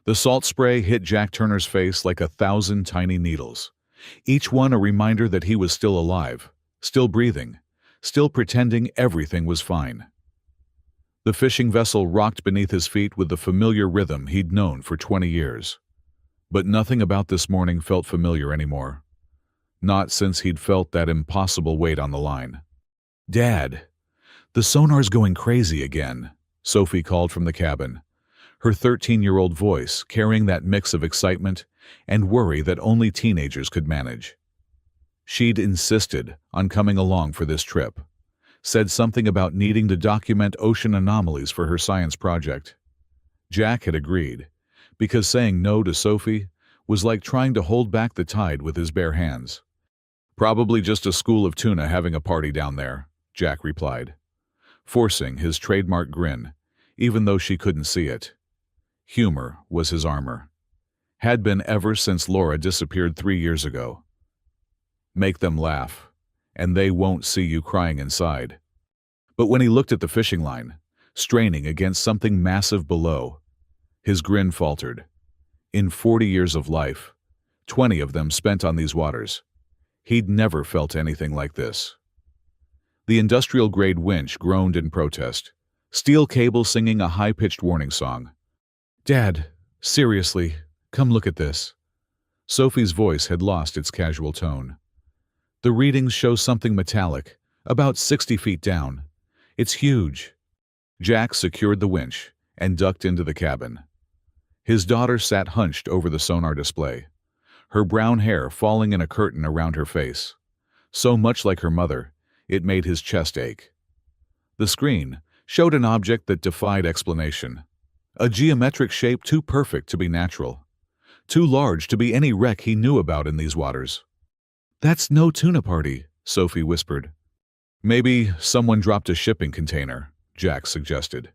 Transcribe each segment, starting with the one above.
The salt spray hit Jack Turner's face like 1,000 tiny needles, each one a reminder that he was still alive, still breathing, still pretending everything was fine. The fishing vessel rocked beneath his feet with the familiar rhythm he'd known for 20 years. But nothing about this morning felt familiar anymore. Not since he'd felt that impossible weight on the line. "Dad, the sonar's going crazy again," Sophie called from the cabin, her 13-year-old voice carrying that mix of excitement and worry that only teenagers could manage. She'd insisted on coming along for this trip, said something about needing to document ocean anomalies for her science project. Jack had agreed, because saying no to Sophie was like trying to hold back the tide with his bare hands. "Probably just a school of tuna having a party down there," Jack replied, forcing his trademark grin, even though she couldn't see it. Humor was his armor. Had been ever since Laura disappeared 3 years ago. Make them laugh, and they won't see you crying inside. But when he looked at the fishing line, straining against something massive below, his grin faltered. In 40 years of life, 20 of them spent on these waters, he'd never felt anything like this. The industrial-grade winch groaned in protest, steel cable singing a high-pitched warning song. "Dad, seriously, come look at this." Sophie's voice had lost its casual tone. "The readings show something metallic, about 60 feet down. It's huge." Jack secured the winch and ducked into the cabin. His daughter sat hunched over the sonar display, her brown hair falling in a curtain around her face. So much like her mother, it made his chest ache. The screen showed an object that defied explanation. A geometric shape too perfect to be natural. Too large to be any wreck he knew about in these waters. "That's no tuna party," Sophie whispered. "Maybe someone dropped a shipping container," Jack suggested.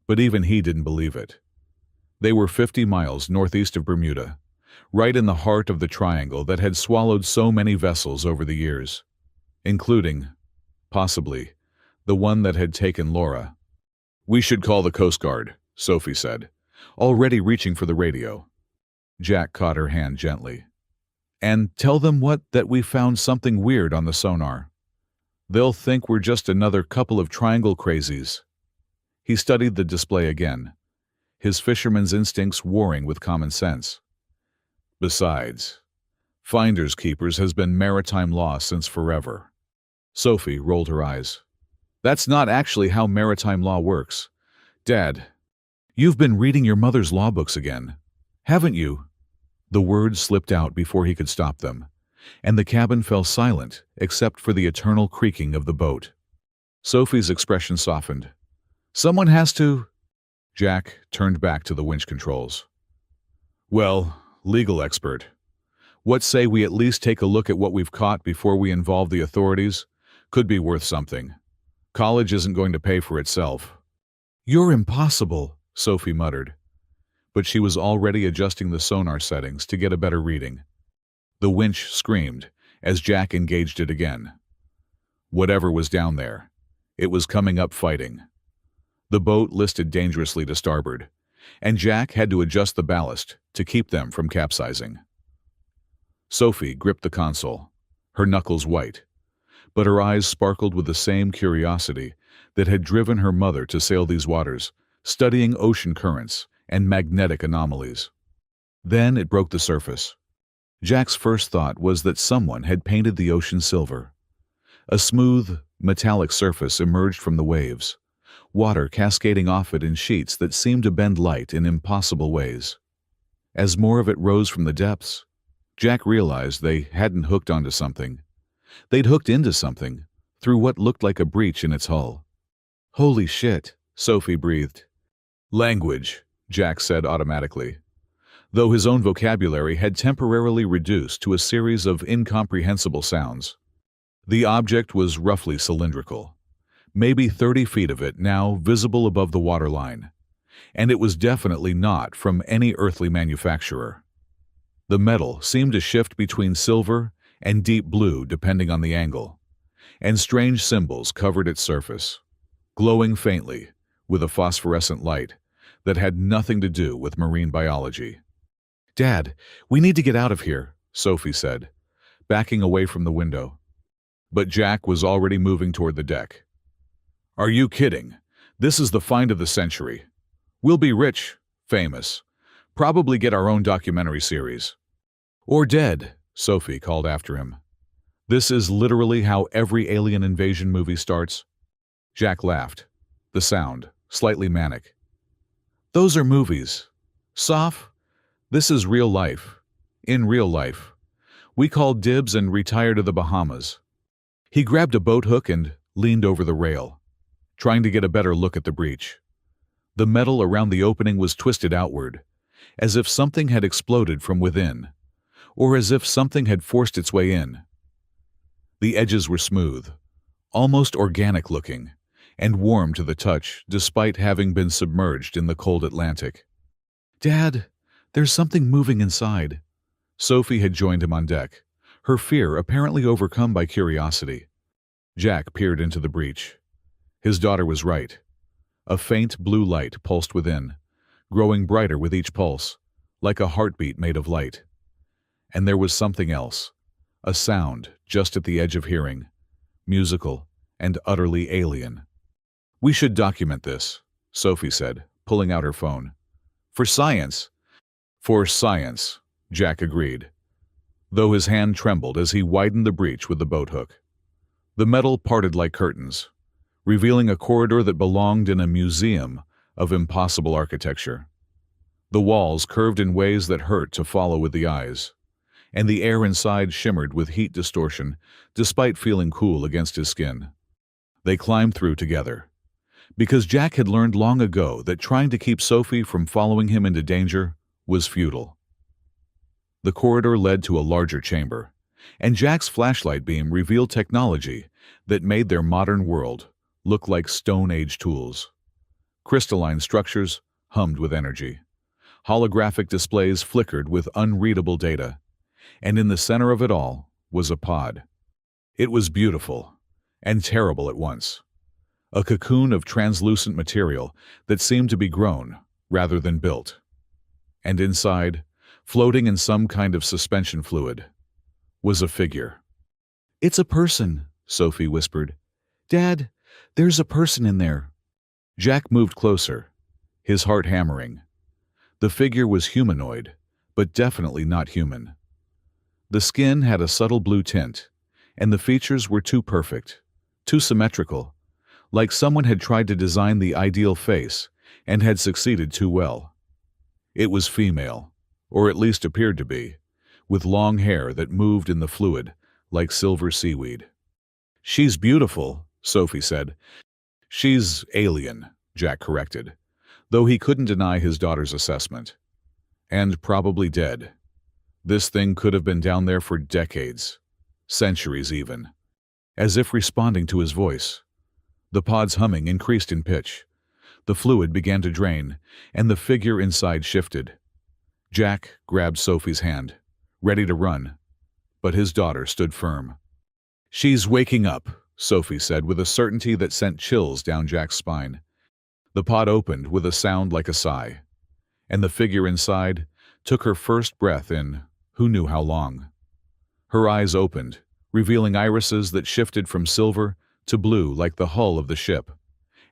But even he didn't believe it. They were 50 miles northeast of Bermuda, right in the heart of the triangle that had swallowed so many vessels over the years, including, possibly, the one that had taken Laura. "We should call the Coast Guard," Sophie said, already reaching for the radio. Jack caught her hand gently. "And tell them that we found something weird on the sonar. They'll think we're just another couple of triangle crazies." He studied the display again, his fisherman's instincts warring with common sense. "Besides, finders keepers has been maritime law since forever." Sophie rolled her eyes. "That's not actually how maritime law works. Dad, you've been reading your mother's law books again, haven't you?" The words slipped out before he could stop them, and the cabin fell silent except for the eternal creaking of the boat. Sophie's expression softened. "Someone has to—" Jack turned back to the winch controls. "Well, legal expert, what say we at least take a look at what we've caught before we involve the authorities? Could be worth something. College isn't going to pay for itself." "You're impossible," Sophie muttered. But she was already adjusting the sonar settings to get a better reading. The winch screamed as Jack engaged it again. Whatever was down there, it was coming up fighting. The boat listed dangerously to starboard, and Jack had to adjust the ballast to keep them from capsizing. Sophie gripped the console, her knuckles white, but her eyes sparkled with the same curiosity that had driven her mother to sail these waters, studying ocean currents and magnetic anomalies. Then it broke the surface. Jack's first thought was that someone had painted the ocean silver. A smooth, metallic surface emerged from the waves, water cascading off it in sheets that seemed to bend light in impossible ways. As more of it rose from the depths, Jack realized they hadn't hooked onto something. They'd hooked into something, through what looked like a breach in its hull. "Holy shit," Sophie breathed. "Language," Jack said automatically, though his own vocabulary had temporarily reduced to a series of incomprehensible sounds. The object was roughly cylindrical, maybe 30 feet of it now visible above the waterline, and it was definitely not from any earthly manufacturer. The metal seemed to shift between silver and deep blue depending on the angle, and strange symbols covered its surface, glowing faintly with a phosphorescent light that had nothing to do with marine biology. "Dad, we need to get out of here," Sophie said, backing away from the window. But Jack was already moving toward the deck. "Are you kidding? This is the find of the century. We'll be rich, famous, probably get our own documentary series." "Or dead," Sophie called after him. "This is literally how every alien invasion movie starts." Jack laughed, the sound slightly manic. "Those are movies. Soph, this is real life. In real life. We called dibs and retired to the Bahamas." He grabbed a boat hook and leaned over the rail, trying to get a better look at the breach. The metal around the opening was twisted outward, as if something had exploded from within, or as if something had forced its way in. The edges were smooth, almost organic looking, and warm to the touch despite having been submerged in the cold Atlantic. "Dad, there's something moving inside." Sophie had joined him on deck, her fear apparently overcome by curiosity. Jack peered into the breach. His daughter was right. A faint blue light pulsed within, growing brighter with each pulse, like a heartbeat made of light. And there was something else, a sound just at the edge of hearing, musical and utterly alien. "We should document this," Sophie said, pulling out her phone. "For science." "For science," Jack agreed, though his hand trembled as he widened the breach with the boat hook. The metal parted like curtains, revealing a corridor that belonged in a museum of impossible architecture. The walls curved in ways that hurt to follow with the eyes, and the air inside shimmered with heat distortion despite feeling cool against his skin. They climbed through together, because Jack had learned long ago that trying to keep Sophie from following him into danger was futile. The corridor led to a larger chamber, and Jack's flashlight beam revealed technology that made their modern world look like Stone Age tools. Crystalline structures hummed with energy. Holographic displays flickered with unreadable data, and in the center of it all was a pod. It was beautiful and terrible at once. A cocoon of translucent material that seemed to be grown rather than built. And inside, floating in some kind of suspension fluid, was a figure. "It's a person," Sophie whispered. "Dad, there's a person in there." Jack moved closer, his heart hammering. The figure was humanoid, but definitely not human. The skin had a subtle blue tint, and the features were too perfect, too symmetrical, like someone had tried to design the ideal face and had succeeded too well. It was female, or at least appeared to be, with long hair that moved in the fluid like silver seaweed. "She's beautiful," Sophie said. "She's alien," Jack corrected, though he couldn't deny his daughter's assessment. "And probably dead. This thing could have been down there for decades, centuries even." As if responding to his voice, the pod's humming increased in pitch. The fluid began to drain, and the figure inside shifted. Jack grabbed Sophie's hand, ready to run, but his daughter stood firm. "She's waking up," Sophie said with a certainty that sent chills down Jack's spine. The pod opened with a sound like a sigh, and the figure inside took her first breath in who knew how long. Her eyes opened, revealing irises that shifted from silver to blue like the hull of the ship,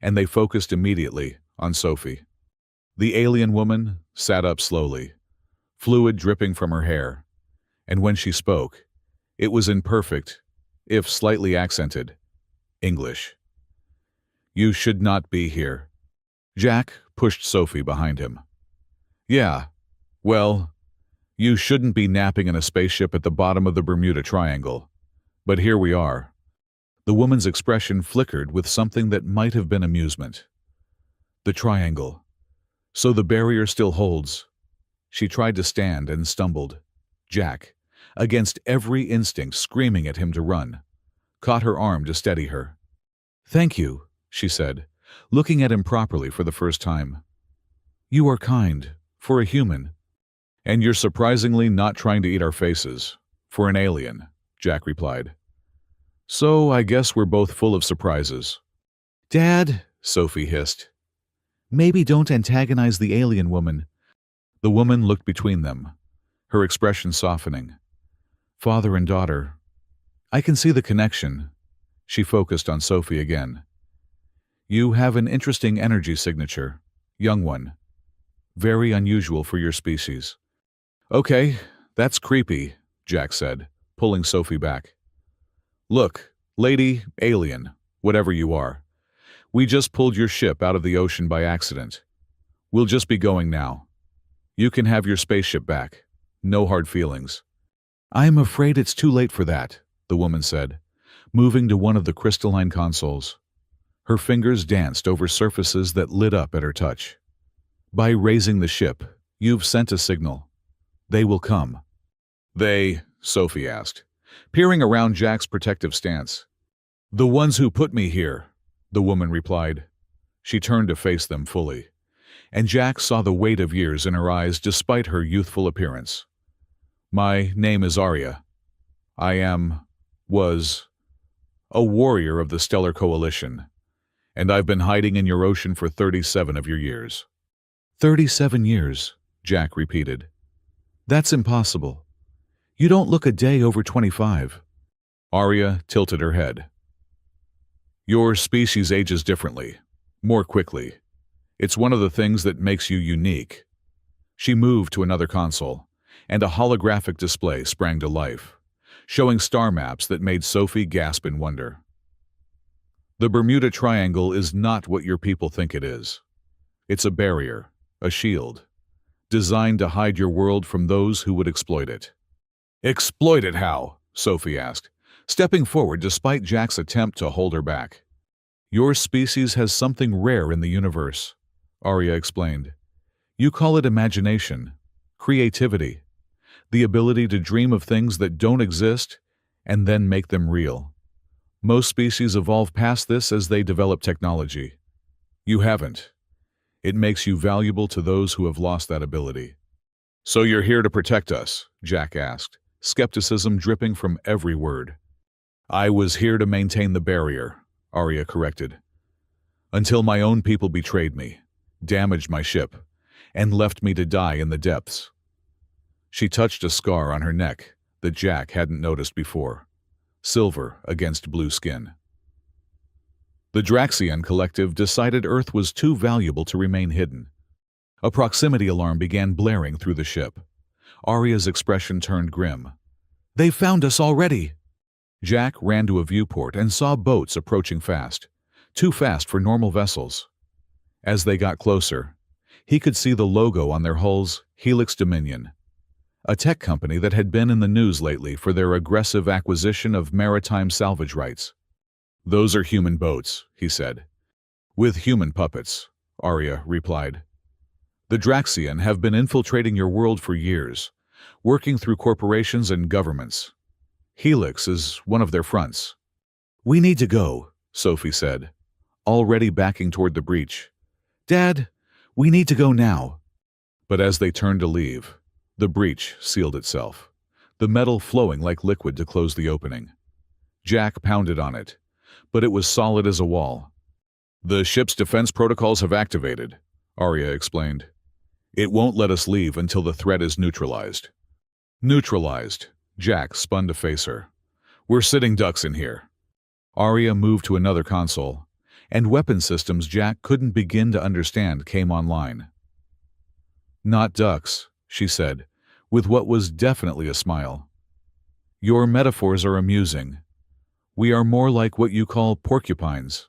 and they focused immediately on Sophie. The alien woman sat up slowly, fluid dripping from her hair, and when she spoke, it was in perfect, if slightly accented, English. "You should not be here." Jack pushed Sophie behind him. "Yeah, well, you shouldn't be napping in a spaceship at the bottom of the Bermuda Triangle. But here we are." The woman's expression flickered with something that might have been amusement. "The triangle. So the barrier still holds." She tried to stand and stumbled. Jack, against every instinct screaming at him to run, caught her arm to steady her. "Thank you," she said, looking at him properly for the first time. "You are kind, for a human." "And you're surprisingly not trying to eat our faces, for an alien," Jack replied. "So I guess we're both full of surprises." "Dad," Sophie hissed. Maybe don't antagonize the alien woman. The woman looked between them, her expression softening. Father and daughter. I can see the connection. She focused on Sophie again. You have an interesting energy signature. Young one. Very unusual for your species. Okay, that's creepy, Jack said, pulling Sophie back. Look, lady, alien, whatever you are. We just pulled your ship out of the ocean by accident. We'll just be going now. You can have your spaceship back. No hard feelings. I'm afraid it's too late for that, the woman said, moving to one of the crystalline consoles. Her fingers danced over surfaces that lit up at her touch. By raising the ship, you've sent a signal. They will come. They, Sophie asked, peering around Jack's protective stance. The ones who put me here, the woman replied. She turned to face them fully, and Jack saw the weight of years in her eyes despite her youthful appearance. My name is Arya. was, a warrior of the Stellar Coalition, and I've been hiding in your ocean for 37 of your years. 37 years, Jack repeated. That's impossible. You don't look a day over 25. Arya tilted her head. Your species ages differently, more quickly. It's one of the things that makes you unique. She moved to another console, and a holographic display sprang to life, showing star maps that made Sophie gasp in wonder. The Bermuda Triangle is not what your people think it is. It's a barrier, a shield, designed to hide your world from those who would exploit it. Exploit it how? Sophie asked, stepping forward despite Jack's attempt to hold her back. Your species has something rare in the universe, Arya explained. You call it imagination, creativity, the ability to dream of things that don't exist and then make them real. Most species evolve past this as they develop technology. You haven't. It makes you valuable to those who have lost that ability. So you're here to protect us? Jack asked, skepticism dripping from every word. I was here to maintain the barrier, Arya corrected. Until my own people betrayed me, damaged my ship, and left me to die in the depths. She touched a scar on her neck that Jack hadn't noticed before. Silver against blue skin. The Draxian Collective decided Earth was too valuable to remain hidden. A proximity alarm began blaring through the ship. Arya's expression turned grim. They found us already! Jack ran to a viewport and saw boats approaching fast, too fast for normal vessels. As they got closer, he could see the logo on their hulls, Helix Dominion, a tech company that had been in the news lately for their aggressive acquisition of maritime salvage rights. Those are human boats, he said. With human puppets, Arya replied. The Draxian have been infiltrating your world for years, working through corporations and governments. Helix is one of their fronts. We need to go, Sophie said, already backing toward the breach. Dad, we need to go now. But as they turned to leave, the breach sealed itself, the metal flowing like liquid to close the opening. Jack pounded on it, but it was solid as a wall. The ship's defense protocols have activated, Arya explained. It won't let us leave until the threat is neutralized. Neutralized, Jack spun to face her. We're sitting ducks in here. Arya moved to another console, and weapon systems Jack couldn't begin to understand came online. Not ducks, she said, with what was definitely a smile. Your metaphors are amusing. We are more like what you call porcupines.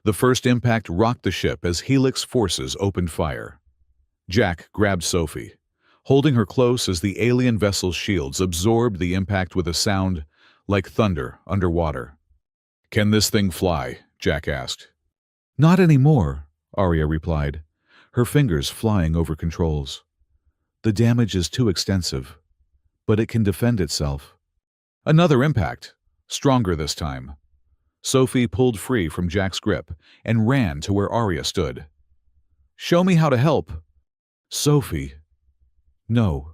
The first impact rocked the ship as Helix forces opened fire. Jack grabbed Sophie, holding her close as the alien vessel's shields absorbed the impact with a sound like thunder underwater. Can this thing fly? Jack asked. Not anymore, Arya replied, her fingers flying over controls. The damage is too extensive, but it can defend itself. Another impact, stronger this time. Sophie pulled free from Jack's grip and ran to where Arya stood. Show me how to help. Sophie. No.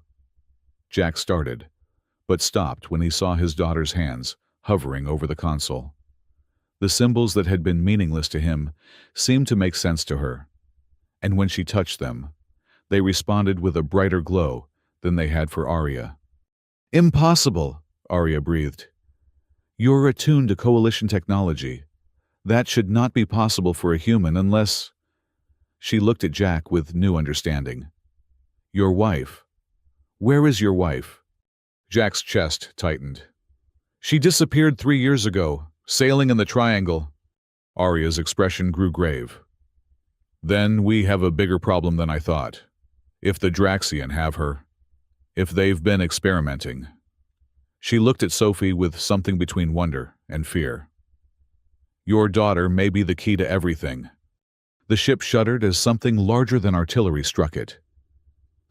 Jack started, but stopped when he saw his daughter's hands hovering over the console. The symbols that had been meaningless to him seemed to make sense to her. and when she touched them, they responded with a brighter glow than they had for Arya. "Impossible," Arya breathed. "You're attuned to coalition technology. That should not be possible for a human unless—" She looked at Jack with new understanding. "Your wife. Where is your wife?" Jack's chest tightened. "She disappeared 3 years ago, sailing in the Triangle." Arya's expression grew grave. "Then we have a bigger problem than I thought. If the Draxian have her, if they've been experimenting." She looked at Sophie with something between wonder and fear. "Your daughter may be the key to everything." The ship shuddered as something larger than artillery struck it.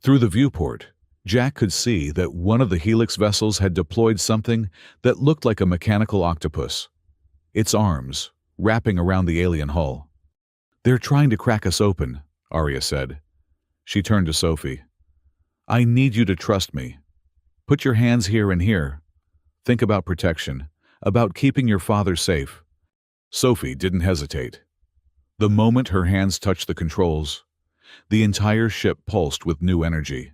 Through the viewport, Jack could see that one of the Helix vessels had deployed something that looked like a mechanical octopus, its arms wrapping around the alien hull. "They're trying to crack us open," Arya said. She turned to Sophie. "I need you to trust me. Put your hands here and here. Think about protection, about keeping your father safe." Sophie didn't hesitate. The moment her hands touched the controls, the entire ship pulsed with new energy.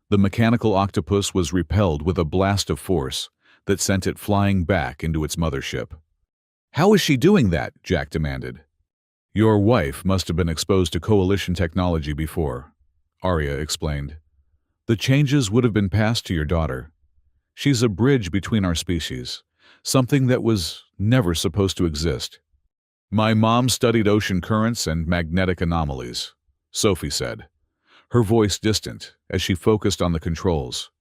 The mechanical octopus was repelled with a blast of force that sent it flying back into its mothership. "How is she doing that?" Jack demanded. "Your wife must have been exposed to coalition technology before," Arya explained. "The changes would have been passed to your daughter. She's a bridge between our species, something that was never supposed to exist." "My mom studied ocean currents and magnetic anomalies," Sophie said, her voice distant as she focused on the controls.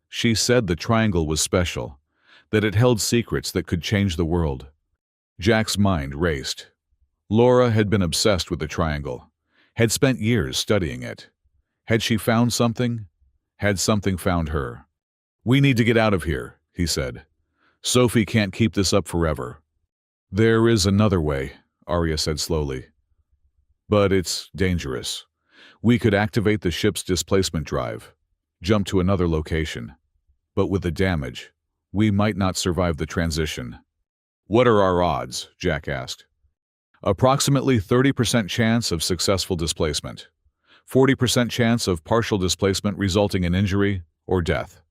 "She said the Triangle was special, that it held secrets that could change the world." Jack's mind raced. Laura had been obsessed with the Triangle, had spent years studying it. Had she found something? Had something found her? "We need to get out of here," he said. "Sophie can't keep this up forever." "There is another way," Arya said slowly. "But it's dangerous. We could activate the ship's displacement drive, jump to another location. But with the damage, we might not survive the transition." "What are our odds?" Jack asked. "Approximately 30% chance of successful displacement. 40% chance of partial displacement resulting in injury or death.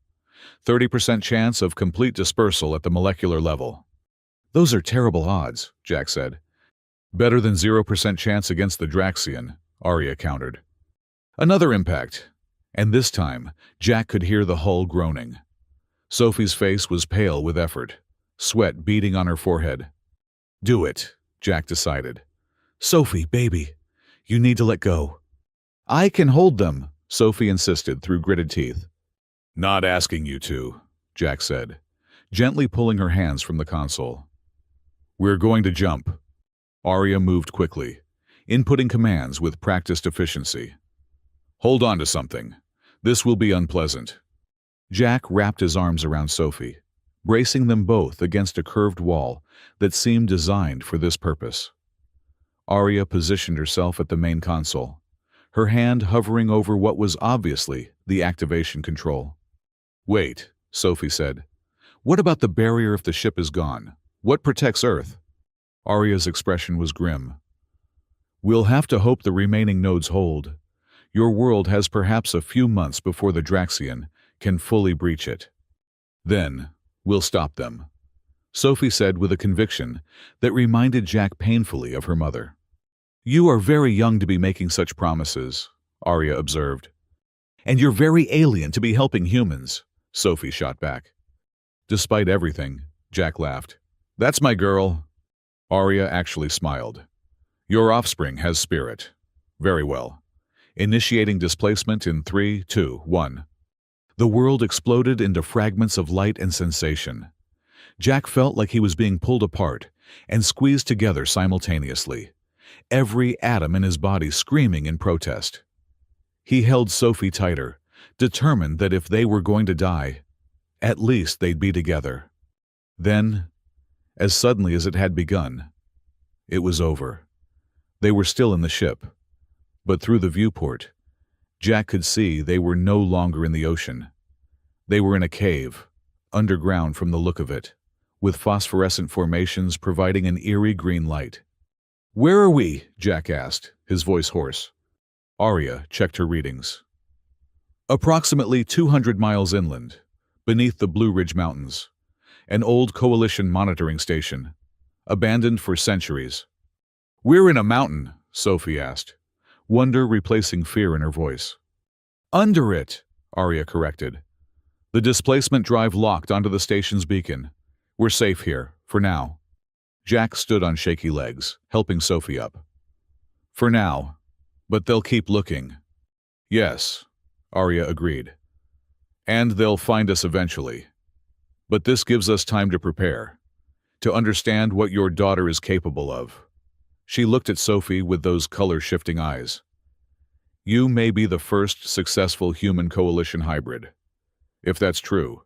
30% chance of complete dispersal at the molecular level." "Those are terrible odds," Jack said. "Better than 0% chance against the Draxian," Arya countered. Another impact, and this time Jack could hear the hull groaning. Sophie's face was pale with effort, sweat beading on her forehead. "Do it," Jack decided. "Sophie, baby, you need to let go." "I can hold them," Sophie insisted through gritted teeth. "Not asking you to," Jack said, gently pulling her hands from the console. "We're going to jump." Arya moved quickly, inputting commands with practiced efficiency. "Hold on to something. This will be unpleasant." Jack wrapped his arms around Sophie, bracing them both against a curved wall that seemed designed for this purpose. Arya positioned herself at the main console, her hand hovering over what was obviously the activation control. "Wait," Sophie said. "What about the barrier if the ship is gone? What protects Earth?" Arya's expression was grim. "We'll have to hope the remaining nodes hold. Your world has perhaps a few months before the Draxian can fully breach it. Then, we'll stop them," Sophie said with a conviction that reminded Jack painfully of her mother. "You are very young to be making such promises," Arya observed. "And you're very alien to be helping humans," Sophie shot back. "Despite everything," Jack laughed. "That's my girl." Arya actually smiled. "Your offspring has spirit. Very well. Initiating displacement in 3, 2, 1. The world exploded into fragments of light and sensation. Jack felt like he was being pulled apart and squeezed together simultaneously, every atom in his body screaming in protest. He held Sophie tighter, determined that if they were going to die, at least they'd be together. Then, as suddenly as it had begun, it was over. They were still in the ship, but through the viewport, Jack could see they were no longer in the ocean. They were in a cave, underground from the look of it, with phosphorescent formations providing an eerie green light. "Where are we?" Jack asked, his voice hoarse. Arya checked her readings. Approximately 200 miles inland, beneath the Blue Ridge Mountains, an old Coalition monitoring station, abandoned for centuries. "We're in a mountain," Sophie asked, wonder replacing fear in her voice. "Under it," Arya corrected. The displacement drive locked onto the station's beacon. "We're safe here, for now." Jack stood on shaky legs, helping Sophie up. "For now. But they'll keep looking." "Yes," Arya agreed. "And they'll find us eventually. But this gives us time to prepare, to understand what your daughter is capable of." She looked at Sophie with those color-shifting eyes. "You may be the first successful human coalition hybrid. If that's true,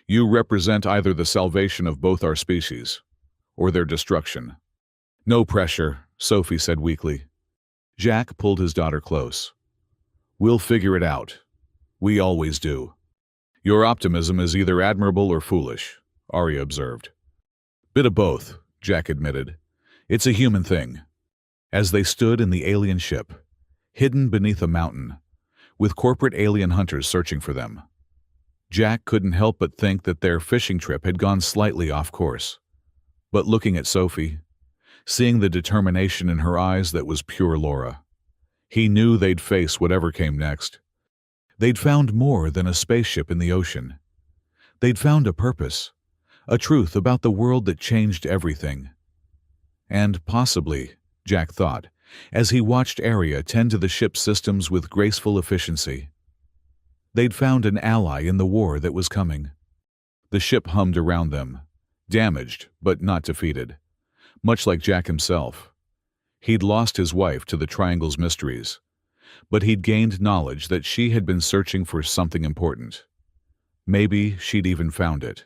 you represent either the salvation of both our species, or their destruction." "No pressure," Sophie said weakly. Jack pulled his daughter close. "We'll figure it out. We always do." "Your optimism is either admirable or foolish," Arya observed. "Bit of both," Jack admitted. "It's a human thing." As they stood in the alien ship, hidden beneath a mountain, with corporate alien hunters searching for them, Jack couldn't help but think that their fishing trip had gone slightly off course. But looking at Sophie, seeing the determination in her eyes that was pure Laura, he knew they'd face whatever came next. They'd found more than a spaceship in the ocean. They'd found a purpose, a truth about the world that changed everything. And possibly, Jack thought, as he watched Arya tend to the ship's systems with graceful efficiency, they'd found an ally in the war that was coming. The ship hummed around them, damaged but not defeated, much like Jack himself. He'd lost his wife to the Triangle's mysteries, but he'd gained knowledge that she had been searching for something important. Maybe she'd even found it.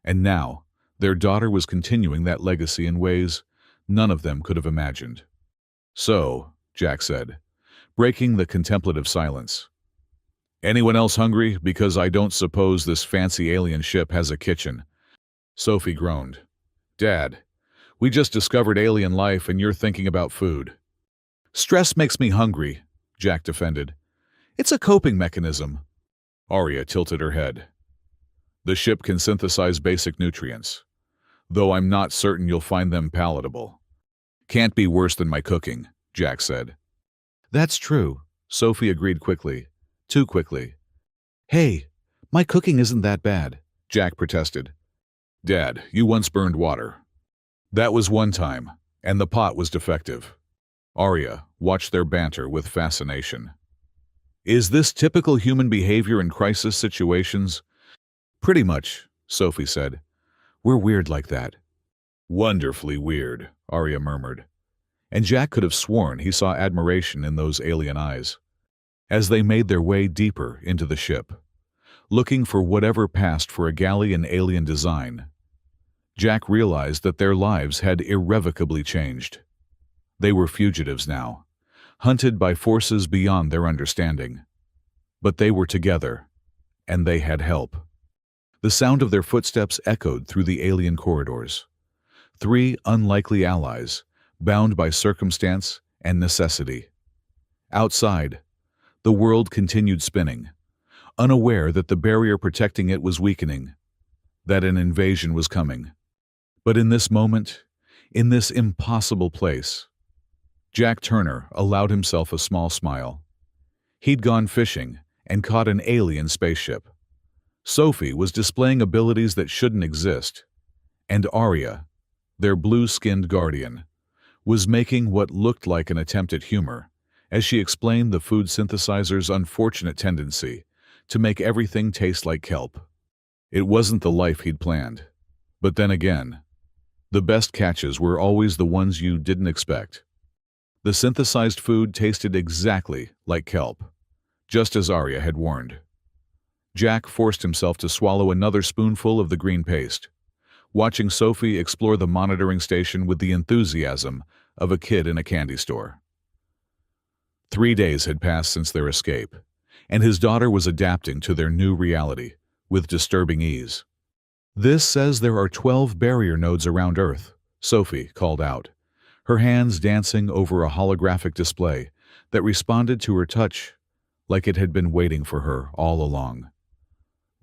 And now, their daughter was continuing that legacy in ways none of them could have imagined. "So," Jack said, breaking the contemplative silence, "anyone else hungry? Because I don't suppose this fancy alien ship has a kitchen." Sophie groaned. "Dad, we just discovered alien life and you're thinking about food." "Stress makes me hungry," Jack defended. "It's a coping mechanism." Arya tilted her head. "The ship can synthesize basic nutrients, though I'm not certain you'll find them palatable." "Can't be worse than my cooking," Jack said. "That's true," Sophie agreed quickly. Too quickly. "Hey, my cooking isn't that bad," Jack protested. "Dad, you once burned water." "That was one time, and the pot was defective." Arya watched their banter with fascination. "Is this typical human behavior in crisis situations?" "Pretty much," Sophie said. "We're weird like that." "Wonderfully weird," Arya murmured. And Jack could have sworn he saw admiration in those alien eyes. As they made their way deeper into the ship, looking for whatever passed for a galley in alien design, Jack realized that their lives had irrevocably changed. They were fugitives now, hunted by forces beyond their understanding. But they were together, and they had help. The sound of their footsteps echoed through the alien corridors. 3 unlikely allies, bound by circumstance and necessity. Outside, the world continued spinning, unaware that the barrier protecting it was weakening, that an invasion was coming. But in this moment, in this impossible place, Jack Turner allowed himself a small smile. He'd gone fishing and caught an alien spaceship. Sophie was displaying abilities that shouldn't exist, and Arya, their blue-skinned guardian, was making what looked like an attempt at humor as she explained the food synthesizer's unfortunate tendency to make everything taste like kelp. It wasn't the life he'd planned. But then again, the best catches were always the ones you didn't expect. The synthesized food tasted exactly like kelp, just as Arya had warned. Jack forced himself to swallow another spoonful of the green paste, watching Sophie explore the monitoring station with the enthusiasm of a kid in a candy store. 3 days had passed since their escape, and his daughter was adapting to their new reality with disturbing ease. "This says there are 12 barrier nodes around Earth," Sophie called out, her hands dancing over a holographic display that responded to her touch like it had been waiting for her all along.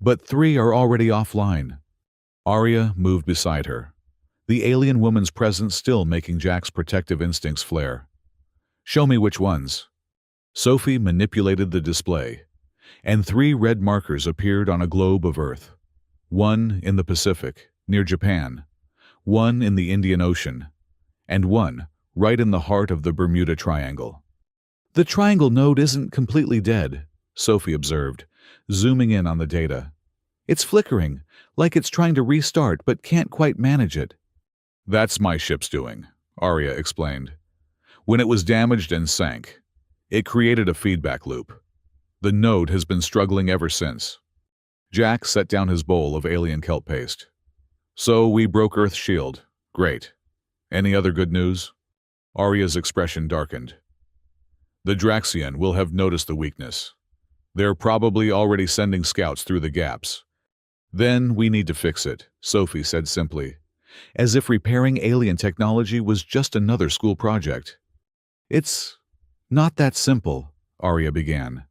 But 3 are already offline. Arya moved beside her, the alien woman's presence still making Jack's protective instincts flare. Show me which ones. Sophie manipulated the display, and 3 red markers appeared on a globe of Earth. 1 in the Pacific, near Japan, 1 in the Indian Ocean, and 1 right in the heart of the Bermuda Triangle. The triangle node isn't completely dead, Sophie observed, zooming in on the data. It's flickering, like it's trying to restart but can't quite manage it. That's my ship's doing, Arya explained. When it was damaged and sank, it created a feedback loop. The node has been struggling ever since. Jack set down his bowl of alien kelp paste. So we broke Earth's shield. Great. Any other good news? Arya's expression darkened. The Draxian will have noticed the weakness. They're probably already sending scouts through the gaps. Then we need to fix it, Sophie said simply, as if repairing alien technology was just another school project. It's not that simple, Arya began.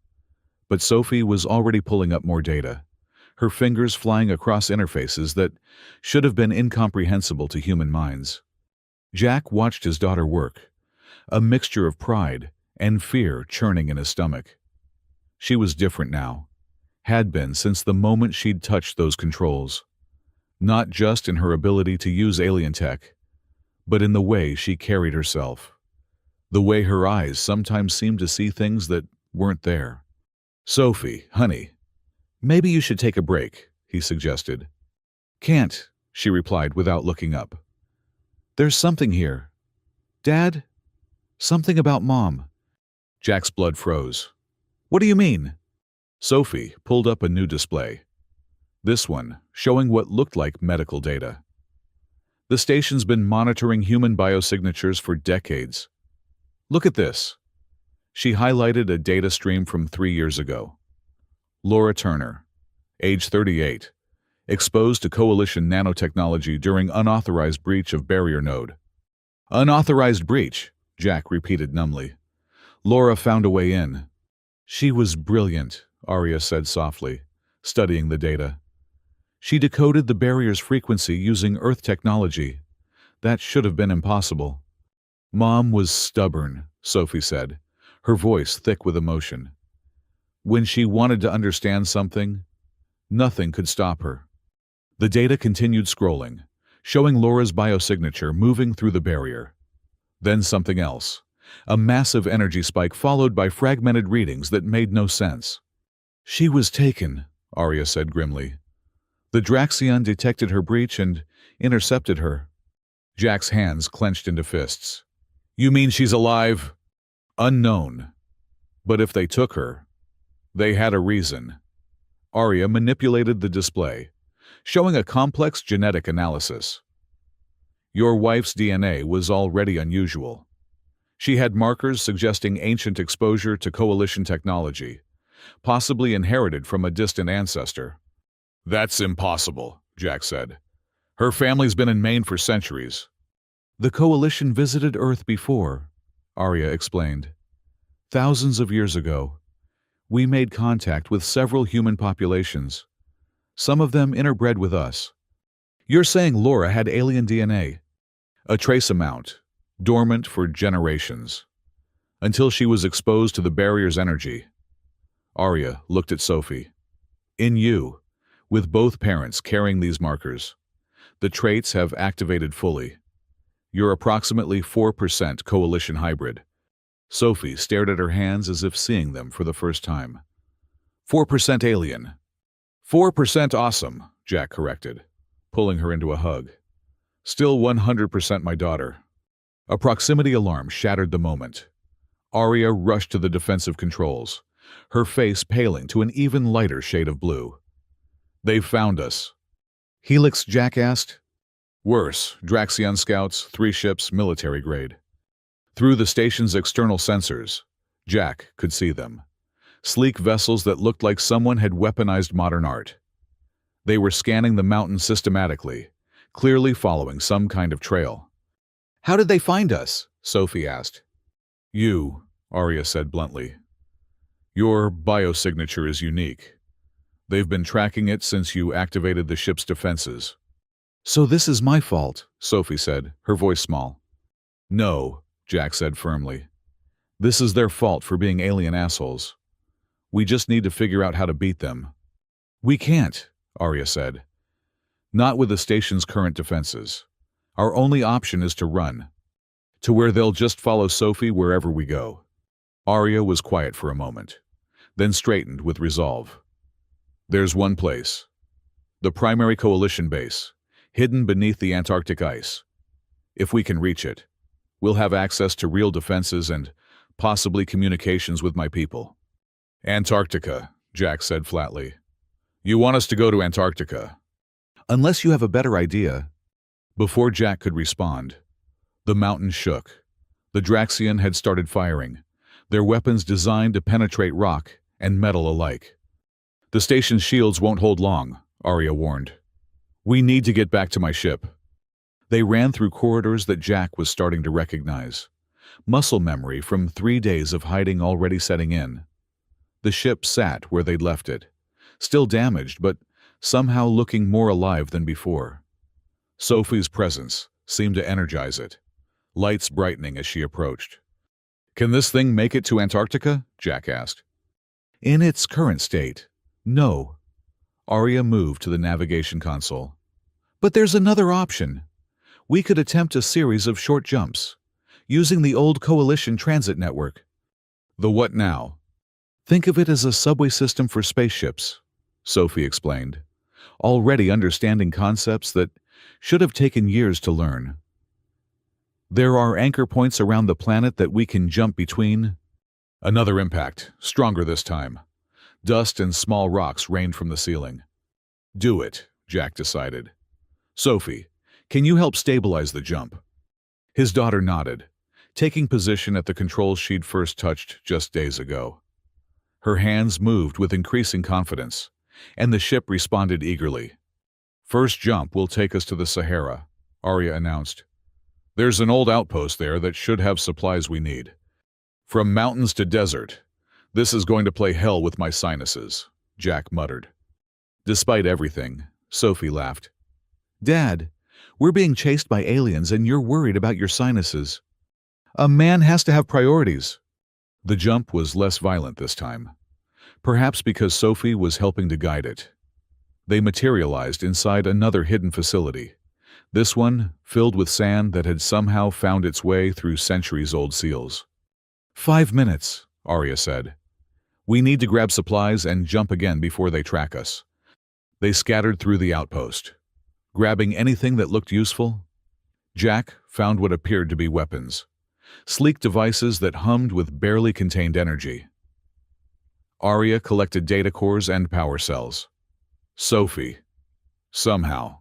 But Sophie was already pulling up more data, her fingers flying across interfaces that should have been incomprehensible to human minds. Jack watched his daughter work, a mixture of pride and fear churning in his stomach. She was different now, had been since the moment she'd touched those controls. Not just in her ability to use alien tech, but in the way she carried herself. The way her eyes sometimes seemed to see things that weren't there. Sophie, honey, maybe you should take a break, he suggested. Can't, she replied without looking up. There's something here. Dad? Something about Mom. Jack's blood froze. What do you mean? Sophie pulled up a new display. This one, showing what looked like medical data. The station's been monitoring human biosignatures for decades. Look at this. She highlighted a data stream from 3 years ago. Laura Turner, age 38, exposed to Coalition nanotechnology during unauthorized breach of barrier node. Unauthorized breach, Jack repeated numbly. Laura found a way in. She was brilliant, Arya said softly, studying the data. She decoded the barrier's frequency using Earth technology. That should have been impossible. Mom was stubborn, Sophie said, her voice thick with emotion. When she wanted to understand something, nothing could stop her. The data continued scrolling, showing Laura's biosignature moving through the barrier. Then something else, a massive energy spike followed by fragmented readings that made no sense. She was taken, Arya said grimly. The Draxion detected her breach and intercepted her. Jack's hands clenched into fists. You mean she's alive? Unknown. But if they took her, they had a reason. Arya manipulated the display, showing a complex genetic analysis. Your wife's DNA was already unusual. She had markers suggesting ancient exposure to Coalition technology, possibly inherited from a distant ancestor. That's impossible, Jack said. Her family's been in Maine for centuries. The Coalition visited Earth before, Arya explained. Thousands of years ago, we made contact with several human populations. Some of them interbred with us. You're saying Laura had alien DNA? A trace amount, dormant for generations, until she was exposed to the barrier's energy. Arya looked at Sophie. In you, with both parents carrying these markers, the traits have activated fully. You're approximately 4% Coalition hybrid. Sophie stared at her hands as if seeing them for the first time. 4% alien. 4% awesome, Jack corrected, pulling her into a hug. Still 100% my daughter. A proximity alarm shattered the moment. Arya rushed to the defensive controls, her face paling to an even lighter shade of blue. They've found us. Helix, Jack asked. Worse, Draxion scouts, 3 ships, military grade. Through the station's external sensors, Jack could see them. Sleek vessels that looked like someone had weaponized modern art. They were scanning the mountain systematically, clearly following some kind of trail. How did they find us? Sophie asked. You, Arya said bluntly. Your biosignature is unique. They've been tracking it since you activated the ship's defenses. So this is my fault, Sophie said, her voice small. No, Jack said firmly. This is their fault for being alien assholes. We just need to figure out how to beat them. We can't, Arya said. Not with the station's current defenses. Our only option is to run. To where they'll just follow Sophie wherever we go. Arya was quiet for a moment, then straightened with resolve. There's one place. The primary coalition base, hidden beneath the Antarctic ice. If we can reach it, we'll have access to real defenses and possibly communications with my people. Antarctica, Jack said flatly. You want us to go to Antarctica? Unless you have a better idea. Before Jack could respond, the mountain shook. The Draxian had started firing, their weapons designed to penetrate rock and metal alike. The station's shields won't hold long, Arya warned. We need to get back to my ship. They ran through corridors that Jack was starting to recognize. Muscle memory from 3 days of hiding already setting in. The ship sat where they'd left it, still damaged but somehow looking more alive than before. Sophie's presence seemed to energize it, lights brightening as she approached. Can this thing make it to Antarctica? Jack asked. In its current state, no. Arya moved to the navigation console. But there's another option. We could attempt a series of short jumps, using the old Coalition transit network. The what now? Think of it as a subway system for spaceships, Sophie explained, already understanding concepts that should have taken years to learn. There are anchor points around the planet that we can jump between. Another impact, stronger this time. Dust and small rocks rained from the ceiling. Do it, Jack decided. Sophie, can you help stabilize the jump? His daughter nodded, taking position at the controls she'd first touched just days ago. Her hands moved with increasing confidence, and the ship responded eagerly. First jump will take us to the Sahara, Arya announced. There's an old outpost there that should have supplies we need. From mountains to desert, this is going to play hell with my sinuses, Jack muttered. Despite everything, Sophie laughed. Dad, we're being chased by aliens and you're worried about your sinuses. A man has to have priorities. The jump was less violent this time, perhaps because Sophie was helping to guide it. They materialized inside another hidden facility, this one filled with sand that had somehow found its way through centuries-old seals. 5 minutes, Arya said. We need to grab supplies and jump again before they track us. They scattered through the outpost, grabbing anything that looked useful. Jack found what appeared to be weapons, sleek devices that hummed with barely contained energy. Arya collected data cores and power cells. Sophie, somehow,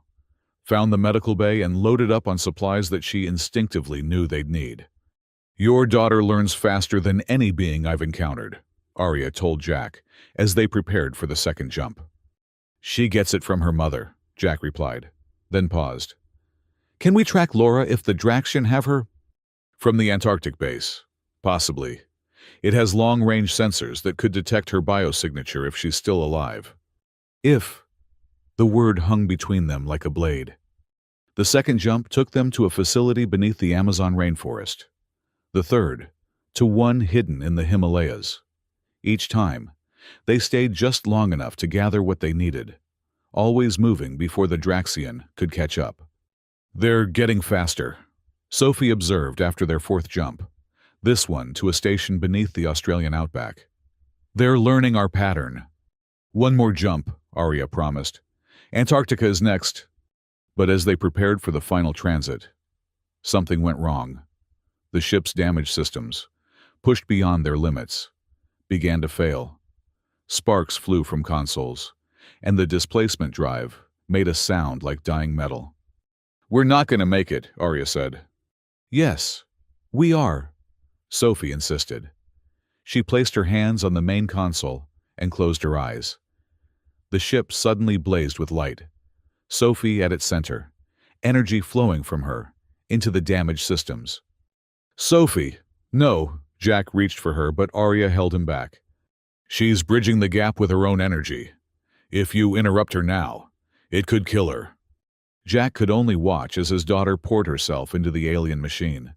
found the medical bay and loaded up on supplies that she instinctively knew they'd need. Your daughter learns faster than any being I've encountered, Arya told Jack as they prepared for the second jump. She gets it from her mother, Jack replied, then paused. Can we track Laura if the Draxian have her? From the Antarctic base, possibly. It has long-range sensors that could detect her biosignature if she's still alive. If. The word hung between them like a blade. The second jump took them to a facility beneath the Amazon rainforest. The third, to one hidden in the Himalayas. Each time, they stayed just long enough to gather what they needed, always moving before the Draxian could catch up. They're getting faster, Sophie observed after their fourth jump, this one to a station beneath the Australian outback. They're learning our pattern. One more jump, Arya promised. Antarctica is next. But as they prepared for the final transit, something went wrong. The ship's damaged systems, pushed beyond their limits, began to fail. Sparks flew from consoles, and the displacement drive made a sound like dying metal. We're not going to make it, Arya said. Yes, we are, Sophie insisted. She placed her hands on the main console and closed her eyes. The ship suddenly blazed with light, Sophie at its center, energy flowing from her into the damaged systems. Sophie, no, Jack reached for her, but Arya held him back. She's bridging the gap with her own energy. If you interrupt her now, it could kill her. Jack could only watch as his daughter poured herself into the alien machine.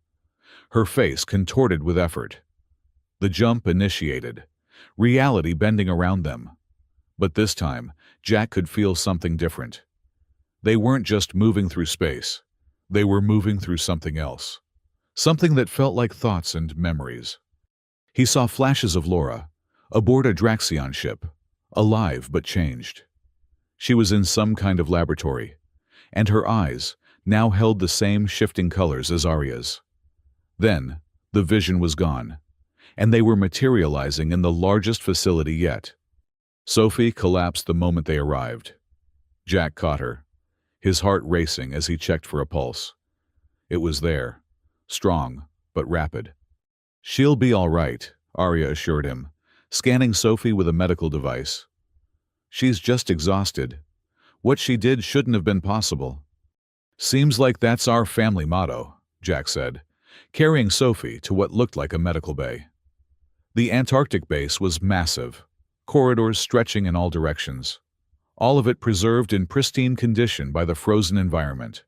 Her face contorted with effort. The jump initiated, reality bending around them. But this time, Jack could feel something different. They weren't just moving through space. They were moving through something else. Something that felt like thoughts and memories. He saw flashes of Laura, aboard a Draxion ship, alive but changed. She was in some kind of laboratory, and her eyes now held the same shifting colors as Arya's. Then, the vision was gone, and they were materializing in the largest facility yet. Sophie collapsed the moment they arrived. Jack caught her, his heart racing as he checked for a pulse. It was there, strong but rapid. "She'll be all right," Arya assured him, scanning Sophie with a medical device. "She's just exhausted. What she did shouldn't have been possible." "Seems like that's our family motto," Jack said, carrying Sophie to what looked like a medical bay. The Antarctic base was massive, corridors stretching in all directions, all of it preserved in pristine condition by the frozen environment.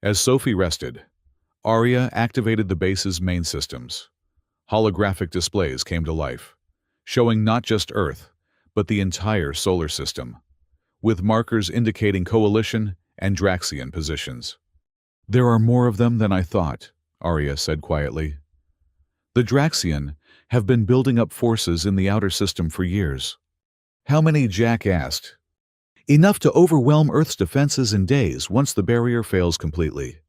As Sophie rested, Arya activated the base's main systems. Holographic displays came to life, showing not just Earth, but the entire solar system, with markers indicating coalition and Draxion positions. "There are more of them than I thought," Arya said quietly. "The Draxion have been building up forces in the outer system for years." "How many?" Jack asked. "Enough to overwhelm Earth's defenses in days once the barrier fails completely."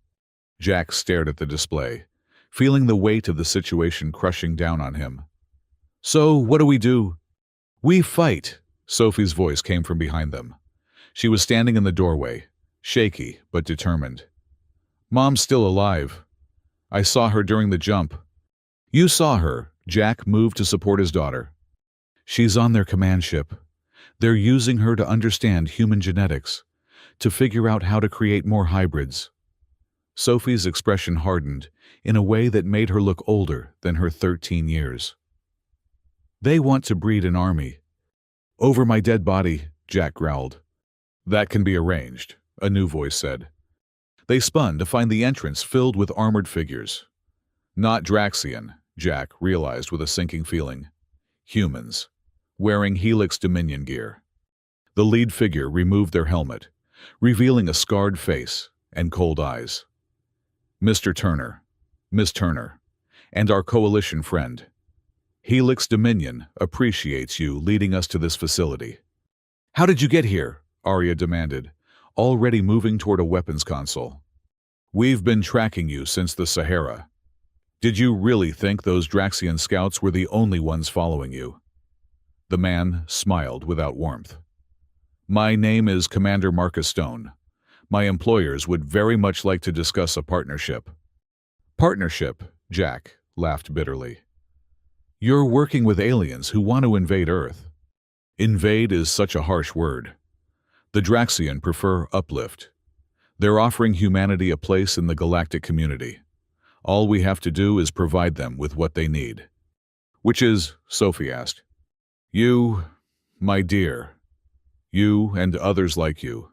Jack stared at the display, feeling the weight of the situation crushing down on him. "So, what do we do?" "We fight," Sophie's voice came from behind them. She was standing in the doorway, shaky but determined. "Mom's still alive. I saw her during the jump." "You saw her," Jack moved to support his daughter. "She's on their command ship. They're using her to understand human genetics, to figure out how to create more hybrids." Sophie's expression hardened in a way that made her look older than her 13 years. "They want to breed an army." "Over my dead body," Jack growled. "That can be arranged," a new voice said. They spun to find the entrance filled with armored figures. Not Draxion, Jack realized with a sinking feeling. Humans, wearing Helix Dominion gear. The lead figure removed their helmet, revealing a scarred face and cold eyes. "Mr. Turner, Miss Turner, and our coalition friend. Helix Dominion appreciates you leading us to this facility." "How did you get here?" Arya demanded, already moving toward a weapons console. "We've been tracking you since the Sahara. Did you really think those Draxion scouts were the only ones following you?" The man smiled without warmth. "My name is Commander Marcus Stone. My employers would very much like to discuss a partnership." "Partnership?" Jack laughed bitterly. "You're working with aliens who want to invade Earth." "Invade is such a harsh word. The Draxion prefer uplift. They're offering humanity a place in the galactic community. All we have to do is provide them with what they need." "Which is?" Sophie asked. "You, my dear. You and others like you.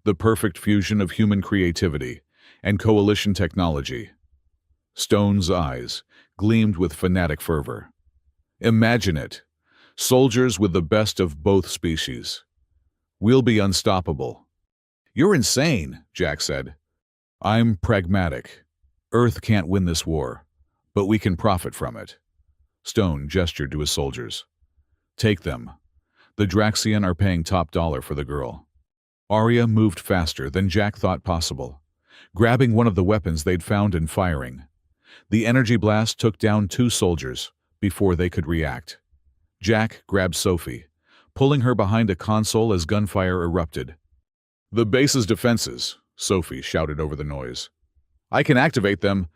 The perfect fusion of human creativity and coalition technology." Stone's eyes gleamed with fanatic fervor. "Imagine it. Soldiers with the best of both species. We'll be unstoppable." "You're insane," Jack said. "I'm pragmatic. Earth can't win this war, but we can profit from it." Stone gestured to his soldiers. "Take them. The Draxion are paying top dollar for the girl." Arya moved faster than Jack thought possible, grabbing one of the weapons they'd found and firing. The energy blast took down 2 soldiers before they could react. Jack grabbed Sophie, pulling her behind a console as gunfire erupted. "The base's defenses," Sophie shouted over the noise. "I can activate them."